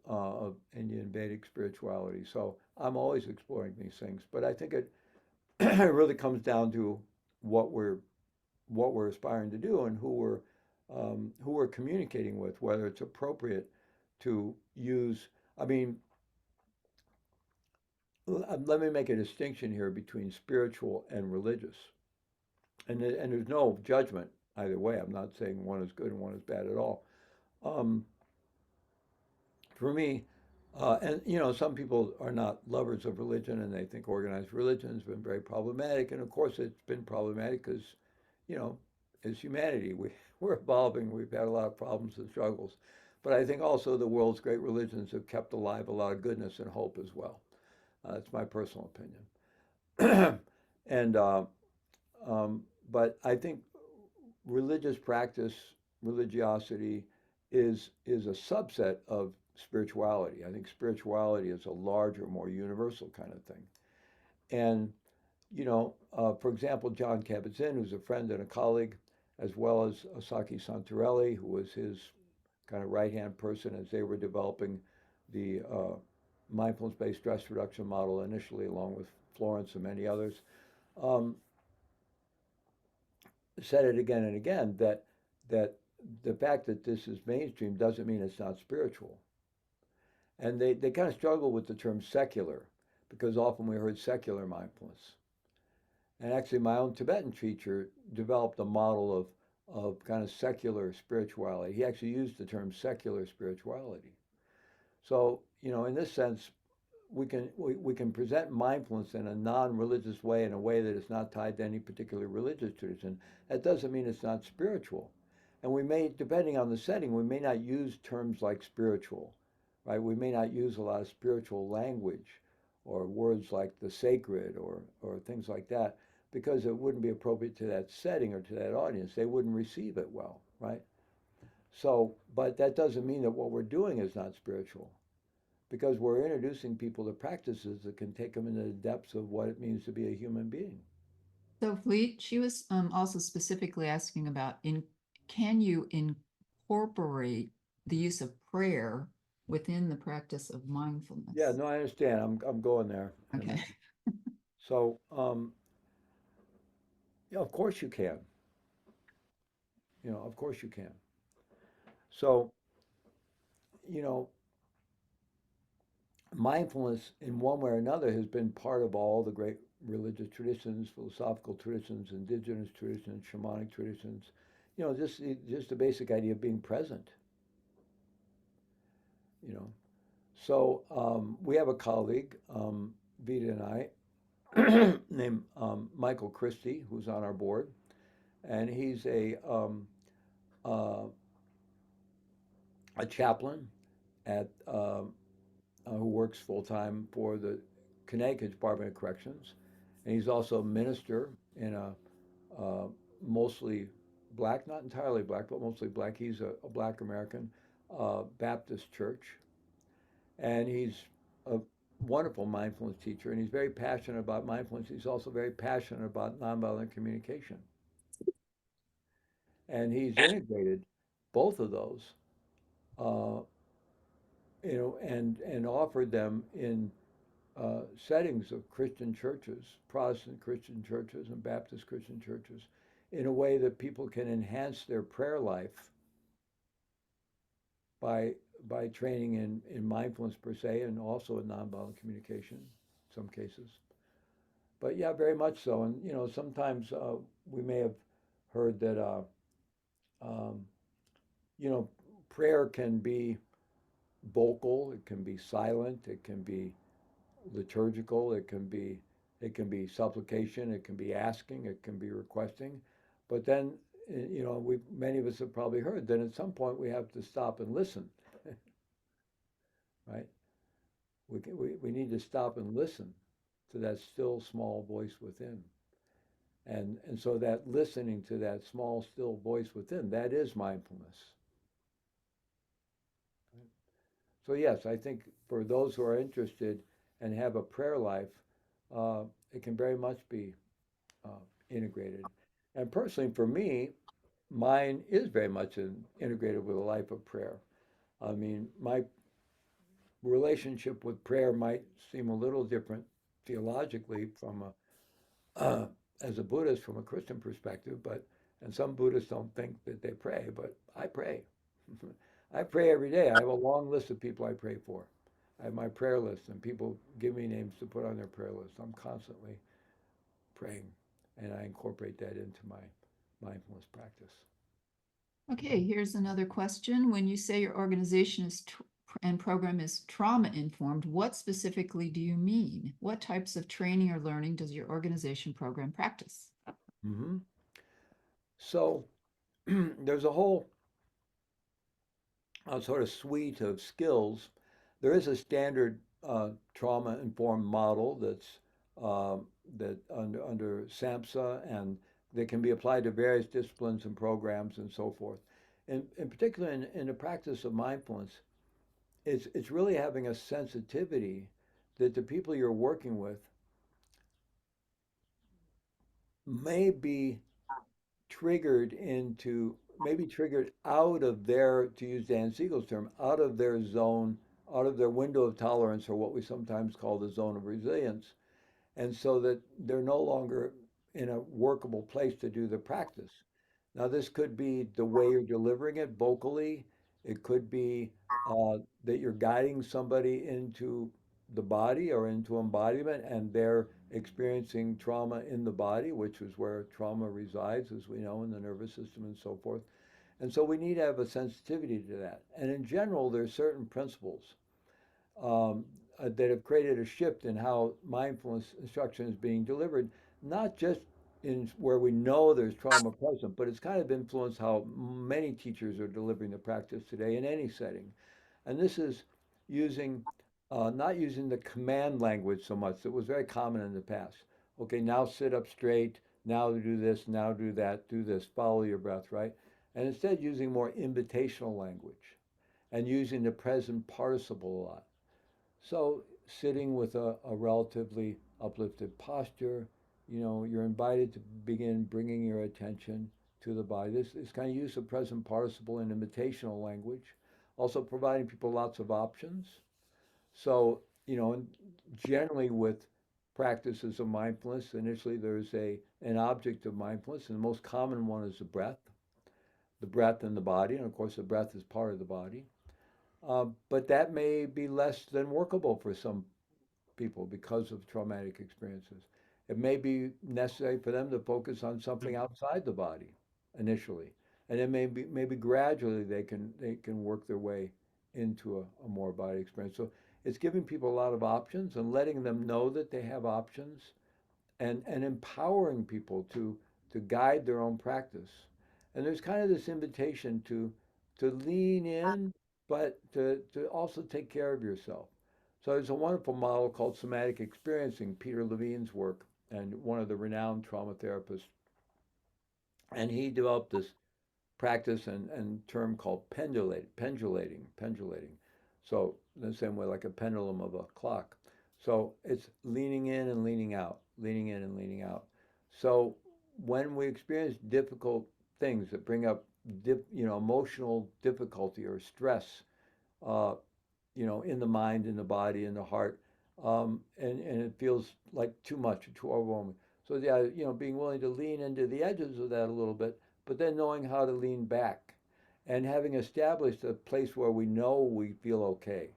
Speaker 1: of Indian Vedic spirituality. So I'm always exploring these things. But I think it, it really comes down to what we're what we're aspiring to do and who we're communicating with, whether it's appropriate to use. I mean, let me make a distinction here between spiritual and religious, and there's no judgment either way. I'm not saying one is good and one is bad at all. Um, for me, and some people are not lovers of religion and they think organized religion has been very problematic, and of course it's been problematic because you know, as humanity, we're evolving. We've had a lot of problems and struggles. But I think also the world's great religions have kept alive a lot of goodness and hope as well. That's my personal opinion. and um, but I think religious practice, religiosity, is a subset of spirituality. I think spirituality is a larger, more universal kind of thing. And for example, John Kabat-Zinn, who's a friend and a colleague, as well as Asaki Santarelli, who was his kind of right-hand person as they were developing the mindfulness-based stress reduction model initially, along with Florence and many others, um, said it again and again that the fact that this is mainstream doesn't mean it's not spiritual. And they kind of struggle with the term secular because often we heard secular mindfulness. And actually, my own Tibetan teacher developed a model of kind of secular spirituality. He actually used the term secular spirituality. So, in this sense, we can present mindfulness in a non-religious way, in a way that is not tied to any particular religious tradition. That doesn't mean it's not spiritual. And we may, depending on the setting, we may not use terms like spiritual, right? We may not use a lot of spiritual language or words like the sacred or things like that because it wouldn't be appropriate to that setting or to that audience. They wouldn't receive it well, right? So, but that doesn't mean that what we're doing is not spiritual because we're introducing people to practices that can take them into the depths of what it means to be a human being.
Speaker 2: So Fleet, she was also specifically asking about can you incorporate the use of prayer within the practice of
Speaker 1: Yeah,
Speaker 2: mindfulness?
Speaker 1: no, I understand. I'm going there, and
Speaker 2: Okay.
Speaker 1: so yeah, of course you can. Of course you can. So you know, mindfulness in one way or another has been part of all the great religious traditions, philosophical traditions, indigenous traditions, shamanic traditions. Just the basic idea of being present. You know, so we have a colleague, Vita and I, named Michael Christie, who's on our board, and he's uh, a chaplain at who works full time for the Connecticut Department of Corrections, and he's also a minister in a uh, mostly black, not entirely black, but mostly black. He's a black American Baptist church, and he's a wonderful mindfulness teacher, and he's very passionate about mindfulness. He's also very passionate about nonviolent communication, and he's integrated both of those, uh, and offered them in settings of Christian churches, Protestant Christian churches, and Baptist Christian churches, in a way that people can enhance their prayer life by training in mindfulness per se, and also in nonviolent communication, in some cases. But yeah, very much so. And sometimes we may have heard that um, you know prayer can be vocal, it can be silent, it can be liturgical, it can be supplication, it can be asking, it can be requesting. But then we many of us have probably heard that at some point we have to stop and listen, right? We need to stop and listen to that still small voice within. And so that listening to that small still voice within, that is mindfulness. So yes, I think for those who are interested and have a prayer life, uh, it can very much be uh, integrated. And personally, for me, mine is very much integrated with a life of prayer. I mean, my relationship with prayer might seem a little different theologically from as a Buddhist from a Christian perspective, and some Buddhists don't think that they pray, but I pray. I pray every day. I have a long list of people I pray for. I have my prayer list, and people give me names to put on their prayer list. I'm constantly praying, and I incorporate that into my mindfulness practice.
Speaker 2: Okay, here's another question. When you say your organization and program is trauma informed, what specifically do you mean? What types of training or learning does your organization program practice?
Speaker 1: Hmm. So there's a whole sort of suite of skills. There is a standard trauma-informed model that under SAMHSA, and that can be applied to various disciplines and programs and so forth. And in particular, in the practice of mindfulness, it's really having a sensitivity that the people you're working with may be maybe triggered out of their, to use Dan Siegel's term, out of their zone, out of their window of tolerance, or what we sometimes call the zone of resilience, and so that they're no longer in a workable place to do the practice. Now, this could be the way you're delivering it vocally. It could be that you're guiding somebody into the body or into embodiment, and they're experiencing trauma in the body, which is where trauma resides, as we know, in the nervous system and so forth. And so we need to have a sensitivity to that. And in general, there's certain principles um, that have created a shift in how mindfulness instruction is being delivered, not just in where we know there's trauma present, but it's kind of influenced how many teachers are delivering the practice today in any setting. And this is using, not using the command language so much that was very common in the past. Okay, now sit up straight, now do this, now do that, do this, follow your breath, right? And instead using more invitational language and using the present participle a lot. So sitting with a relatively uplifted posture, you're invited to begin bringing your attention to the body. This kind of use of present participle and invitational language, also providing people lots of options. So, and generally with practices of mindfulness, initially there's an object of mindfulness, and the most common one is the breath in the body, and of course the breath is part of the body. But that may be less than workable for some people because of traumatic experiences. It may be necessary for them to focus on something outside the body initially, and then maybe gradually they can work their way into a more body experience. So it's giving people a lot of options and letting them know that they have options, and empowering people to guide their own practice. And there's kind of this invitation to lean in, but to also take care of yourself. So there's a wonderful model called somatic experiencing, Peter Levine's work, and one of the renowned trauma therapists. And he developed this practice and term called pendulating. So the same way like a pendulum of a clock. So it's leaning in and leaning out, leaning in and leaning out. So when we experience difficult things that bring up emotional difficulty or stress, uh, in the mind, in the body, in the heart, and it feels like too much, too overwhelming. So yeah, being willing to lean into the edges of that a little bit, but then knowing how to lean back, and having established a place where we know we feel okay.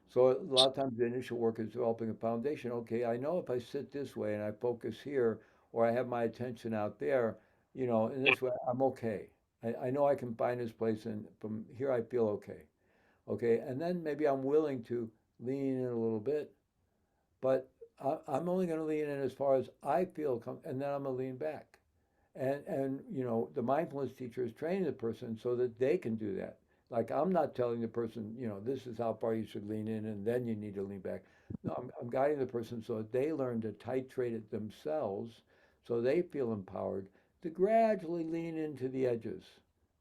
Speaker 1: So a lot of times the initial work is developing a foundation. Okay, I know if I sit this way and I focus here, or I have my attention out there, in this way, I'm okay. I know I can find this place, and from here I feel okay. Okay, and then maybe I'm willing to lean in a little bit, but I'm only going to lean in as far as I feel, and then I'm going to lean back. And the mindfulness teacher is training the person so that they can do that. Like I'm not telling the person, this is how far you should lean in, and then you need to lean back. No, I'm guiding the person so that they learn to titrate it themselves, so they feel empowered to gradually lean into the edges,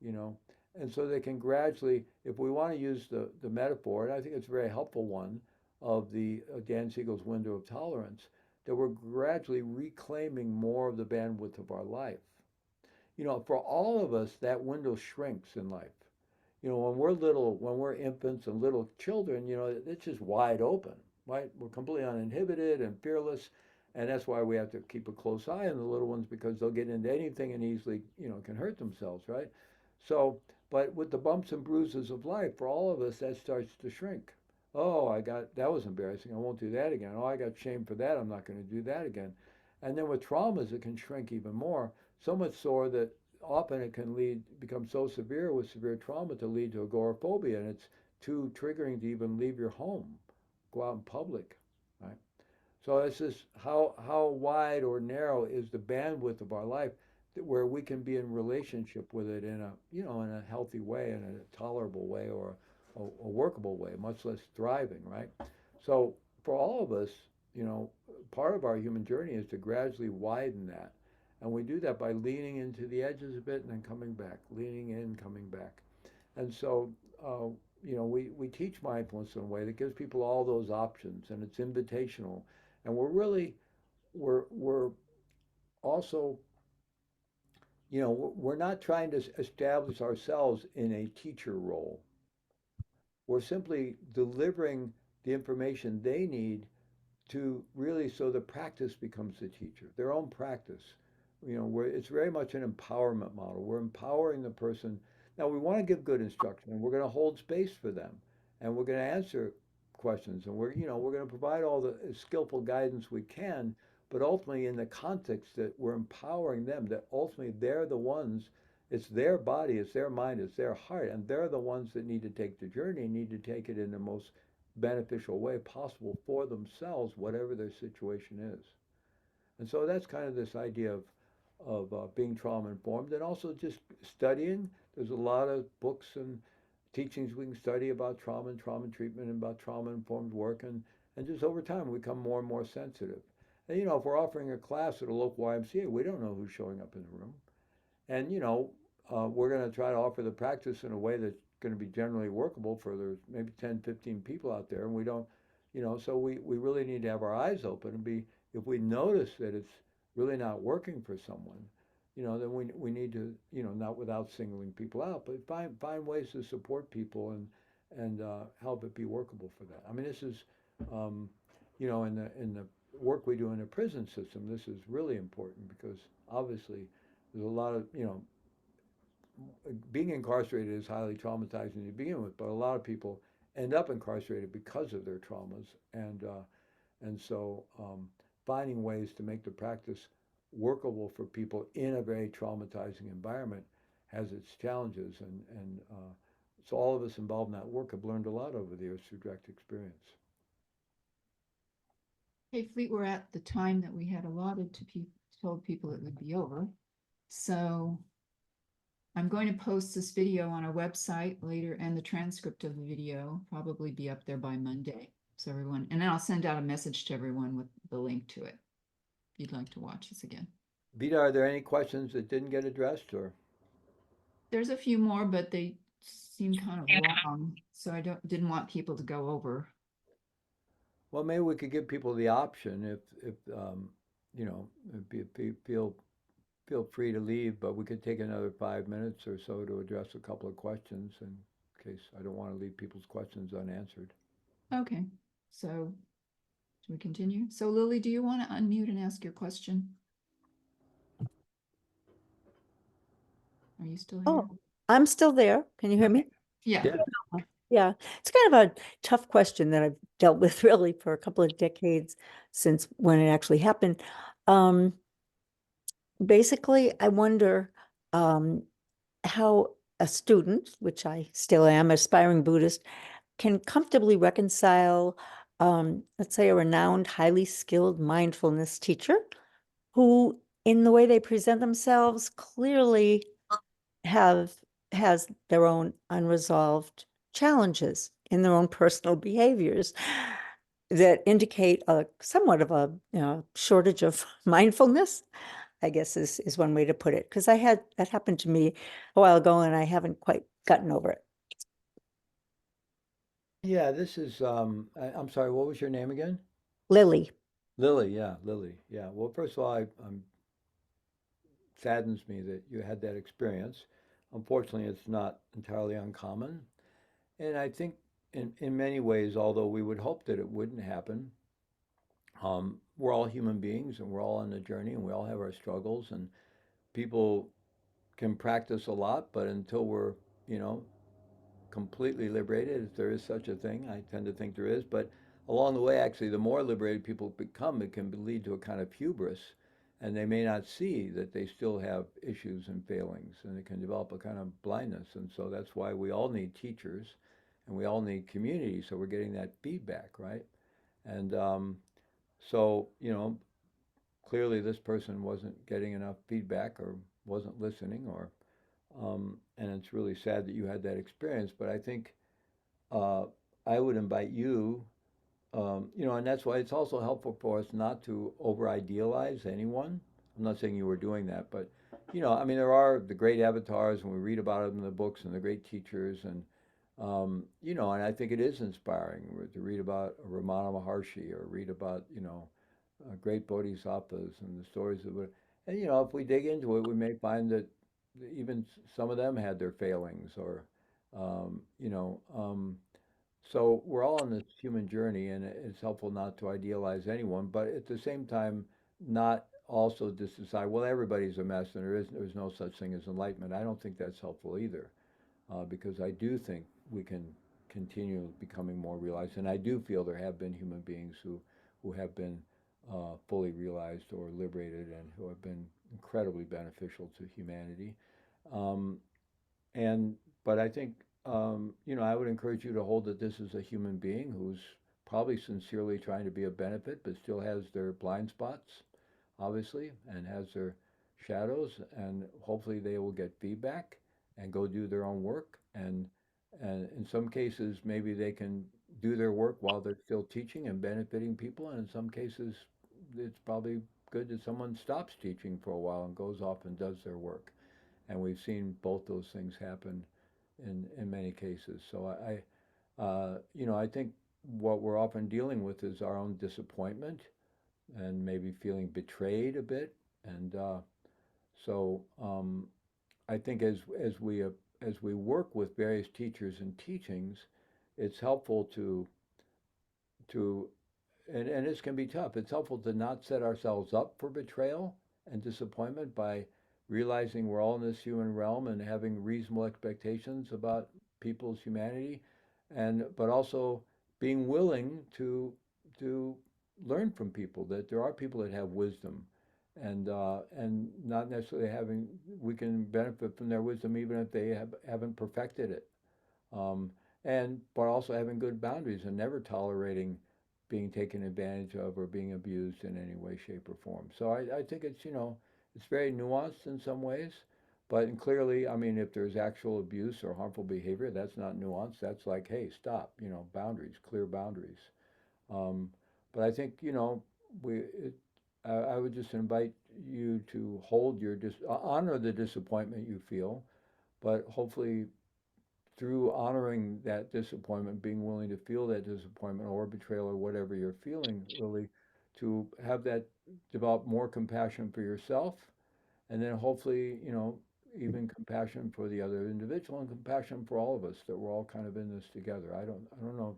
Speaker 1: you know. And so they can gradually, if we want to use the metaphor, and I think it's a very helpful one, of the Dan Siegel's window of tolerance, that we're gradually reclaiming more of the bandwidth of our life. For all of us, that window shrinks in life. When we're little, when we're infants and little children, it's just wide open, right? We're completely uninhibited and fearless. And that's why we have to keep a close eye on the little ones, because they'll get into anything and easily, can hurt themselves, right? So, but with the bumps and bruises of life, for all of us, that starts to shrink. Oh, that was embarrassing. I won't do that again. Oh, I got shame for that. I'm not going to do that again. And then with traumas, it can shrink even more. So much so that often it can become so severe with severe trauma to lead to agoraphobia, and it's too triggering to even leave your home, go out in public, right? So it's just how wide or narrow is the bandwidth of our life where we can be in relationship with it in a healthy way, in a tolerable way, or a workable way, much less thriving, right? So for all of us, you know, part of our human journey is to gradually widen that. And we do that by leaning into the edges a bit and then coming back, leaning in, coming back. And so, uh, we teach mindfulness in a way that gives people all those options, and it's invitational. And we're also, we're not trying to establish ourselves in a teacher role. We're simply delivering the information they need to really, so the practice becomes the teacher, their own practice. It's very much an empowerment model. We're empowering the person. Now we want to give good instruction, and we're going to hold space for them, and we're going to answer questions, and we're going to provide all the skillful guidance we can, but ultimately in the context that we're empowering them, that ultimately they're the ones. It's their body, it's their mind, it's their heart, and they're the ones that need to take the journey, need to take it in the most beneficial way possible for themselves, whatever their situation is. And so that's kind of this idea of being trauma informed, and also just studying. There's a lot of books and teachings we can study about trauma and trauma treatment and about trauma informed work, and just over time we become more and more sensitive. And if we're offering a class at a local YMCA, we don't know who's showing up in the room. And we're going to try to offer the practice in a way that's going to be generally workable for there's maybe 10, 15 people out there, and we don't, so we really need to have our eyes open and be, if we notice that it's really not working for someone, then we need to, not without singling people out, but find ways to support people and help it be workable for that. I mean, this is, um, in the work we do in the prison system, this is really important, because obviously there's a lot of, being incarcerated is highly traumatizing to begin with, but a lot of people end up incarcerated because of their traumas. And so finding ways to make the practice workable for people in a very traumatizing environment has its challenges. And so all of us involved in that work have learned a lot over the years through direct experience.
Speaker 2: Hey, Fleet, we're at the time that we had allotted to told people it would be over. So I'm going to post this video on our website later, and the transcript of the video probably be up there by Monday. So everyone, and then I'll send out a message to everyone with the link to it if you'd like to watch this again.
Speaker 1: Vita, are there any questions that didn't get addressed, or?
Speaker 2: There's a few more, but they seem kind of long, so I didn't want people to go over.
Speaker 1: Well, maybe we could give people the option if you know, feel free to leave, but we could take another 5 minutes or so to address a couple of questions in case I don't want to leave people's questions unanswered.
Speaker 2: Okay, so should we continue? So Lily, do you want to unmute and ask your question? Are you still here?
Speaker 3: Oh, I'm still there. Can you hear me?
Speaker 2: Yeah.
Speaker 1: Yeah.
Speaker 3: Yeah, it's kind of a tough question that I've dealt with really for a couple of decades since when it actually happened. Um, Basically, I wonder how a student, which I still am, aspiring Buddhist, can comfortably reconcile, let's say, a renowned, highly skilled mindfulness teacher who, in the way they present themselves, clearly have has their own unresolved challenges in their own personal behaviors that indicate a somewhat of a shortage of mindfulness, I guess is one way to put it. Because I had that happen to me a while ago and I haven't quite gotten over it.
Speaker 1: Yeah, this is I'm sorry, what was your name again?
Speaker 3: Lily.
Speaker 1: Lily, yeah, Lily. Yeah. Well, first of all, I'm saddens me that you had that experience. Unfortunately, it's not entirely uncommon. And I think in many ways, although we would hope that it wouldn't happen, we're all human beings and we're all on the journey and we all have our struggles and people can practice a lot, but until we're, you know, completely liberated, if there is such a thing. I tend to think there is, but along the way, actually, the more liberated people become, it can lead to a kind of hubris, and they may not see that they still have issues and failings, and it can develop a kind of blindness. And so that's why we all need teachers, and we all need community, so we're getting that feedback, right? And so, you know, clearly this person wasn't getting enough feedback or wasn't listening, or and it's really sad that you had that experience. But I think uh, I would invite you, you know, and that's why it's also helpful for us not to over idealize anyone. I'm not saying you were doing that, but, you know, I mean, there are the great avatars, and we read about them in the books, and the great teachers, and, you know, and I think it is inspiring to read about Ramana Maharshi or read about, you know, great bodhisattvas and the stories of it. And, you know, if we dig into it, we may find that even some of them had their failings or, you know, so we're all on this human journey, and it's helpful not to idealize anyone, but at the same time, not also just decide, well, everybody's a mess and there's no such thing as enlightenment. I don't think that's helpful either, because I do think we can continue becoming more realized, and I do feel there have been human beings who have been fully realized or liberated and who have been incredibly beneficial to humanity. Um, and but I think you know, I would encourage you to hold that this is a human being who's probably sincerely trying to be a benefit, but still has their blind spots, obviously, and has their shadows. And hopefully, they will get feedback and go do their own work. And in some cases, maybe they can do their work while they're still teaching and benefiting people. And in some cases, it's probably good that someone stops teaching for a while and goes off and does their work, and we've seen both those things happen in many cases. So you know, I think what we're often dealing with is our own disappointment and maybe feeling betrayed a bit. And so I think as we work with various teachers and teachings, it's helpful to and this can be tough. It's helpful to not set ourselves up for betrayal and disappointment by realizing we're all in this human realm and having reasonable expectations about people's humanity. but also being willing to learn from people, that there are people that have wisdom, and not necessarily having, we can benefit from their wisdom even if they haven't perfected it. Um, and but also having good boundaries and never tolerating being taken advantage of or being abused in any way, shape, or form. So I think it's, it's very nuanced in some ways, but clearly, I mean, if there's actual abuse or harmful behavior, that's not nuance. That's like, hey, stop, boundaries, clear boundaries. Um, but I think, I would just invite you to hold honor the disappointment you feel, but hopefully through honoring that disappointment, being willing to feel that disappointment or betrayal or whatever you're feeling, really, to have that, develop more compassion for yourself, and then hopefully, even compassion for the other individual and compassion for all of us, that we're all kind of in this together. I don't know.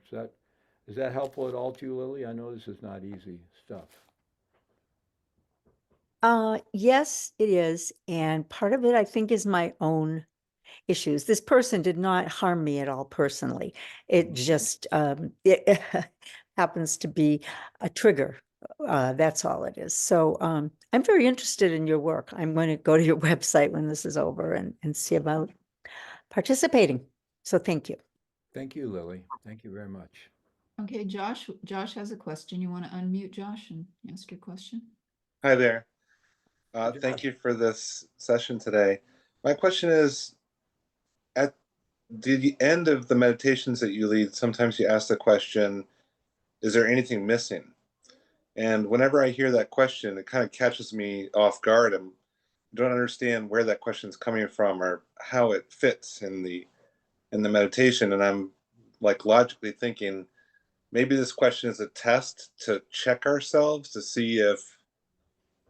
Speaker 1: Is that helpful at all to you, Lily? I know this is not easy stuff.
Speaker 3: Yes, it is. And part of it, I think, is my own issues. This person did not harm me at all personally. It just it happens to be a trigger. That's all it is. So I'm very interested in your work. I'm going to go to your website when this is over and see about participating. So thank you.
Speaker 1: Thank you, Lily. Thank you very much.
Speaker 2: Okay, Josh has a question. You want to unmute Josh and ask your question?
Speaker 4: Hi there.
Speaker 1: Hi,
Speaker 4: Thank
Speaker 1: Josh.
Speaker 4: you for this session today. My question is, at the end of the meditations that you lead, sometimes you ask the question, is there anything missing? And whenever I hear that question, it kind of catches me off guard. I don't understand where that question is coming from or how it fits in the meditation. And I'm like logically thinking, maybe this question is a test to check ourselves to see if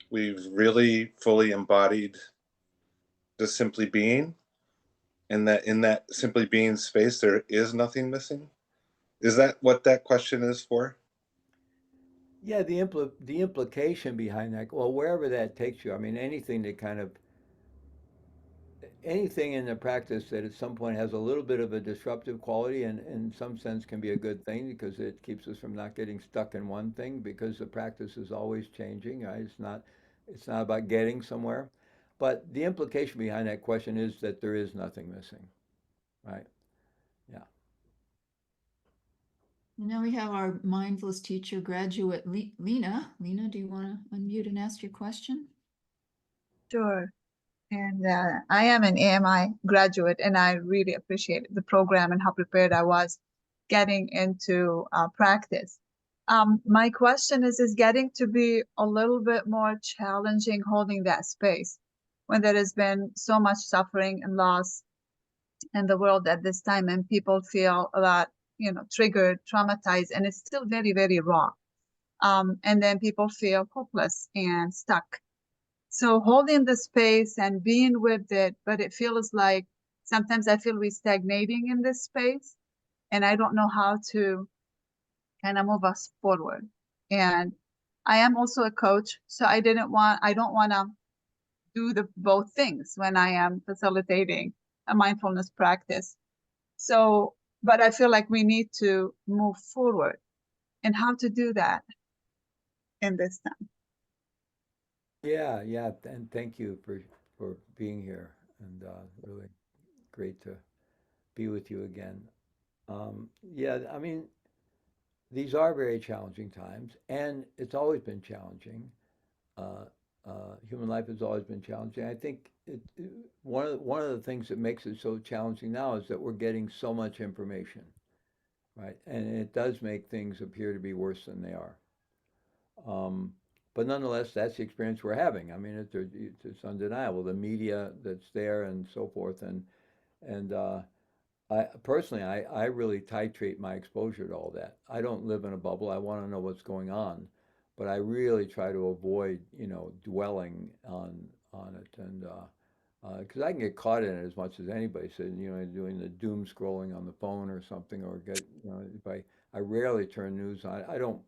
Speaker 4: we've really fully embodied just simply being, and that in that simply being space there is nothing missing. Is that what that question is for?
Speaker 1: Yeah, the implication behind that, well, wherever that takes you, I mean, anything in the practice that at some point has a little bit of a disruptive quality and in some sense can be a good thing because it keeps us from not getting stuck in one thing, because the practice is always changing, right? It's not about getting somewhere. But the implication behind that question is that there is nothing missing, right? Yeah.
Speaker 2: And now we have our mindfulness teacher graduate, Lena. Lena, do you want to unmute and ask your question?
Speaker 5: Sure. And I am an AMI graduate, and I really appreciated the program and how prepared I was getting into practice. My question is getting to be a little bit more challenging holding that space when there has been so much suffering and loss in the world at this time, and people feel a lot, triggered, traumatized, and it's still very, very raw. And then people feel hopeless and stuck. So holding the space and being with it, but it feels like sometimes I feel we're stagnating in this space, and I don't know how to kind of move us forward. And I am also a coach, so I don't want to do the both things when I am facilitating a mindfulness practice. So, but I feel like we need to move forward, and how to do that in this time.
Speaker 1: Yeah, yeah, and thank you for being here, and really great to be with you again. Yeah, I mean, these are very challenging times, and it's always been challenging. Uh, Human life has always been challenging. I think one of the things that makes it so challenging now is that we're getting so much information, right? And it does make things appear to be worse than they are. Um, but nonetheless, that's the experience we're having. I mean, it's undeniable. The media that's there and so forth, and I personally, I really titrate my exposure to all that. I don't live in a bubble. I want to know what's going on, but I really try to avoid, dwelling on it, and because I can get caught in it as much as anybody said, doing the doom scrolling on the phone or something, or if I rarely turn news on. I don't,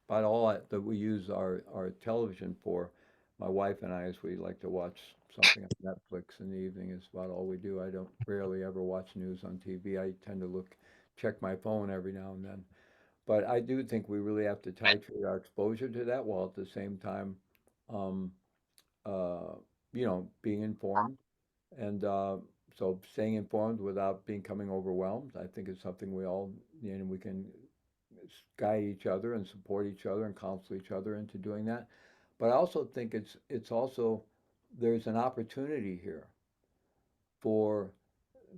Speaker 1: about that we use our television for. My wife and I, as we like to watch something on Netflix in the evening, is about all we do. I don't rarely ever watch news on TV. I tend to look check my phone every now and then. But I do think we really have to titrate our exposure to that while at the same time, um, uh, being informed. And so staying informed without becoming overwhelmed, I think is something we all, we can guide each other and support each other and counsel each other into doing that. But I also think it's also there's an opportunity here for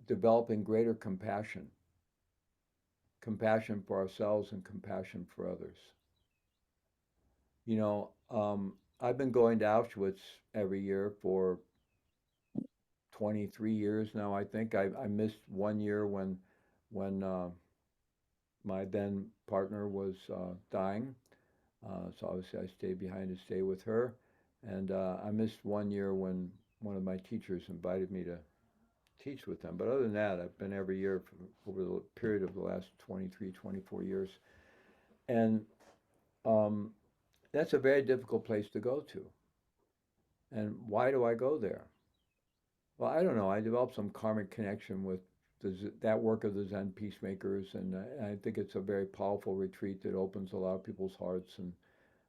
Speaker 1: developing greater compassion for ourselves and compassion for others. I've been going to Auschwitz every year for 23 years now, I think. I missed 1 year when my then partner was dying. So obviously I stayed behind to stay with her. And I missed 1 year when one of my teachers invited me to teach with them. But other than that, I've been every year over the period of the last 23, 24 years. And um, that's a very difficult place to go to. And why do I go there? Well, I don't know. I developed some karmic connection with that work of the Zen peacemakers, and I think it's a very powerful retreat that opens a lot of people's hearts and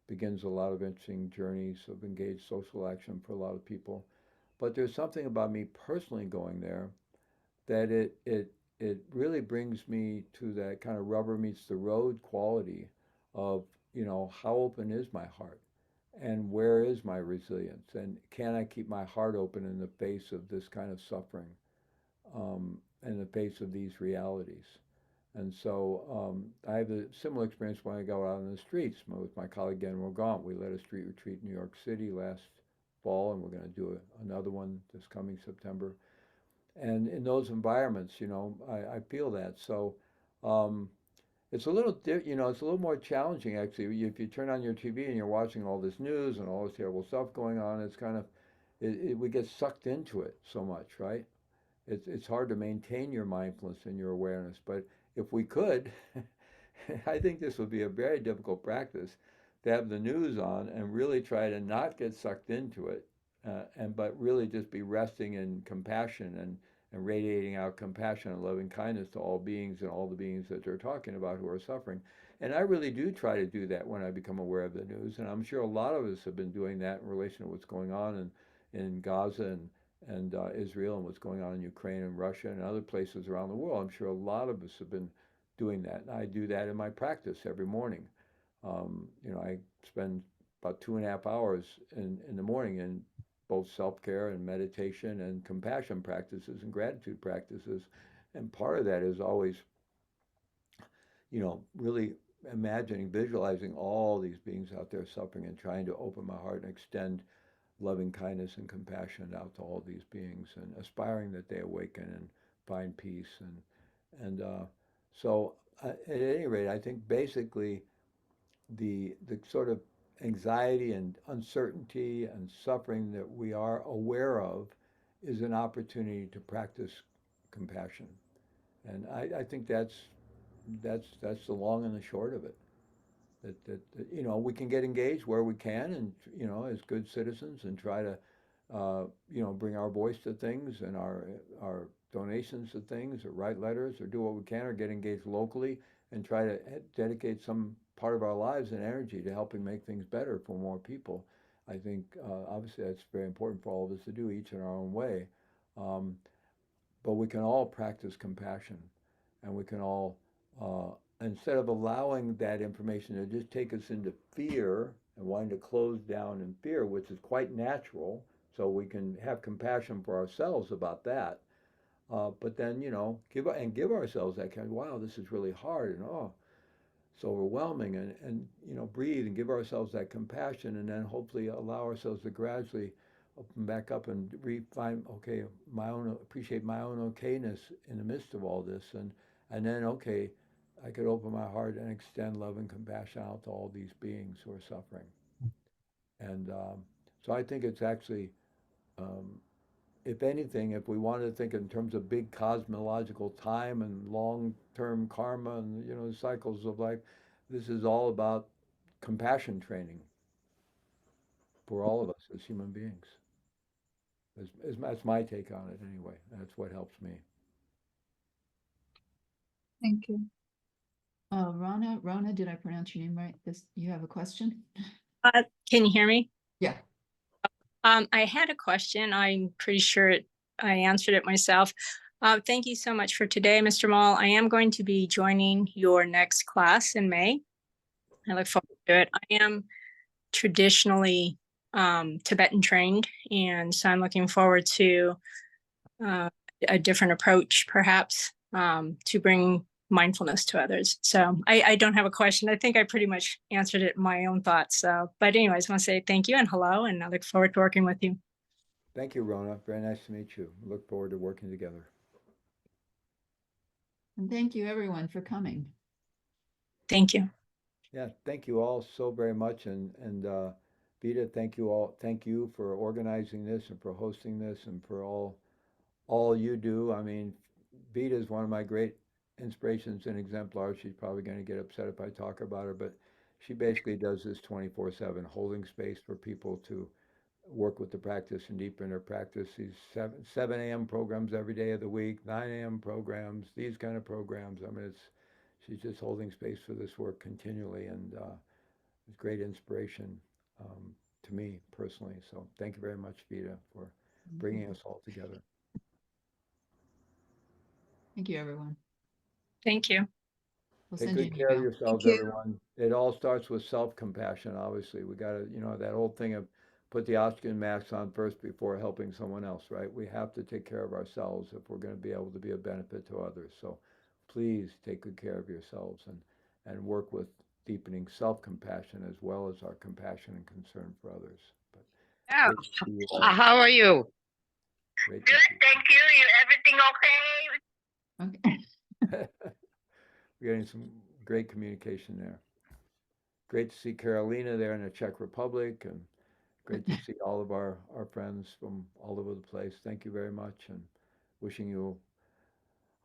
Speaker 1: begins a lot of interesting journeys of engaged social action for a lot of people. But there's something about me personally going there that it really brings me to that kind of rubber meets the road quality of, how open is my heart and where is my resilience and can I keep my heart open in the face of this kind of suffering, in the face of these realities. And so I have a similar experience when I go out on the streets with my colleague General Gaunt. We led a street retreat in New York City last fall, and we're going to do another one this coming September. And in those environments, I feel that. So um, it's a little, it's a little more challenging actually. If you turn on your TV and you're watching all this news and all this terrible stuff going on, it's kind of, we get sucked into it so much, right? It's hard to maintain your mindfulness and your awareness. But if we could, I think this would be a very difficult practice to have the news on and really try to not get sucked into it, but really just be resting in compassion and radiating out compassion and loving kindness to all beings and all the beings that they're talking about who are suffering. And I really do try to do that when I become aware of the news. And I'm sure a lot of us have been doing that in relation to what's going on in Gaza and Israel and what's going on in Ukraine and Russia and other places around the world. I'm sure a lot of us have been doing that. And I do that in my practice every morning. I spend about 2.5 hours in the morning in both self-care and meditation and compassion practices and gratitude practices. And part of that is always, really imagining, visualizing all these beings out there suffering and trying to open my heart and extend loving kindness and compassion out to all these beings and aspiring that they awaken and find peace and so at any rate, I think basically the sort of anxiety and uncertainty and suffering that we are aware of is an opportunity to practice compassion, and I think that's the long and the short of it. That we can get engaged where we can, and as good citizens, and try to bring our voice to things and our donations to things, or write letters, or do what we can, or get engaged locally, and try to dedicate some part of our lives and energy to helping make things better for more people. I think obviously that's very important for all of us to do, each in our own way. Um, but we can all practice compassion, and we can all, instead of allowing that information to just take us into fear and wanting to close down in fear, which is quite natural, so we can have compassion for ourselves about that. But then, give ourselves that kind of, wow, this is really hard, and oh, it's overwhelming, and breathe and give ourselves that compassion, and then hopefully allow ourselves to gradually open back up and refine, okay, appreciate my own okayness in the midst of all this, and then, okay, I could open my heart and extend love and compassion out to all these beings who are suffering. And so I think it's actually, um, if anything, if we wanted to think in terms of big cosmological time and long-term karma and the cycles of life, this is all about compassion training for all of us as human beings. That's my take on it anyway. That's what helps me.
Speaker 5: Thank you.
Speaker 2: Rona, did I pronounce your name right? You have a question?
Speaker 6: Can you hear me?
Speaker 2: Yeah.
Speaker 6: I had a question. I'm pretty sure I answered it myself. Thank you so much for today, Mr. Maull. I am going to be joining your next class in May. I look forward to it. I am traditionally Tibetan trained, and so I'm looking forward to a different approach, perhaps, to bring mindfulness to others. So I don't have a question. I think I pretty much answered it in my own thoughts. So, but anyways, I want to say thank you and hello, and I look forward to working with you.
Speaker 1: Thank you, Rona. Very nice to meet you. Look forward to working together.
Speaker 2: And thank you everyone for coming.
Speaker 6: Thank you.
Speaker 1: Yeah, thank you all so very much. And Vita, thank you all. Thank you for organizing this and for hosting this and for all you do. I mean, Vita is one of my great inspirations and exemplars. She's probably going to get upset if I talk about her, but she basically does this 24/7, holding space for people to work with the practice and deepen their practice. These 7 a.m. programs every day of the week, 9 a.m. programs, these kind of programs. I mean, she's just holding space for this work continually, and it's great inspiration to me personally. So thank you very much, Vita, for bringing us all together.
Speaker 2: Thank you, everyone.
Speaker 6: Thank you.
Speaker 2: We'll
Speaker 1: Take
Speaker 2: send you
Speaker 1: good
Speaker 2: an
Speaker 1: care of
Speaker 2: email.
Speaker 1: yourselves,
Speaker 5: Thank you.
Speaker 1: everyone. It all starts with self-compassion, obviously. We got to, that old thing of put the oxygen mask on first before helping someone else, right? We have to take care of ourselves if we're going to be able to be a benefit to others. So please take good care of yourselves and work with deepening self-compassion as well as our compassion and concern for others. But
Speaker 7: Yeah.
Speaker 1: great to see you all.
Speaker 7: How are you?
Speaker 1: Great to
Speaker 7: Good,
Speaker 1: see
Speaker 7: thank you. Everything okay?
Speaker 2: Okay.
Speaker 1: We're getting some great communication there. Great to see Carolina there in the Czech Republic, and great to see all of our friends from all over the place. Thank you very much, and wishing you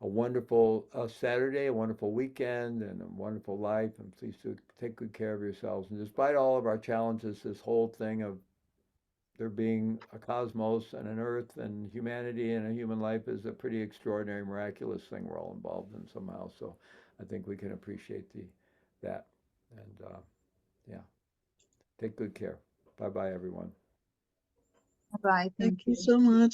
Speaker 1: a wonderful Saturday, a wonderful weekend, and a wonderful life. And please do take good care of yourselves. And despite all of our challenges, this whole thing of there being a cosmos and an earth and humanity and a human life is a pretty extraordinary, miraculous thing we're all involved in somehow. So I think we can appreciate that. And yeah, take good care. Bye bye, everyone.
Speaker 5: Bye.
Speaker 8: Thank you so much.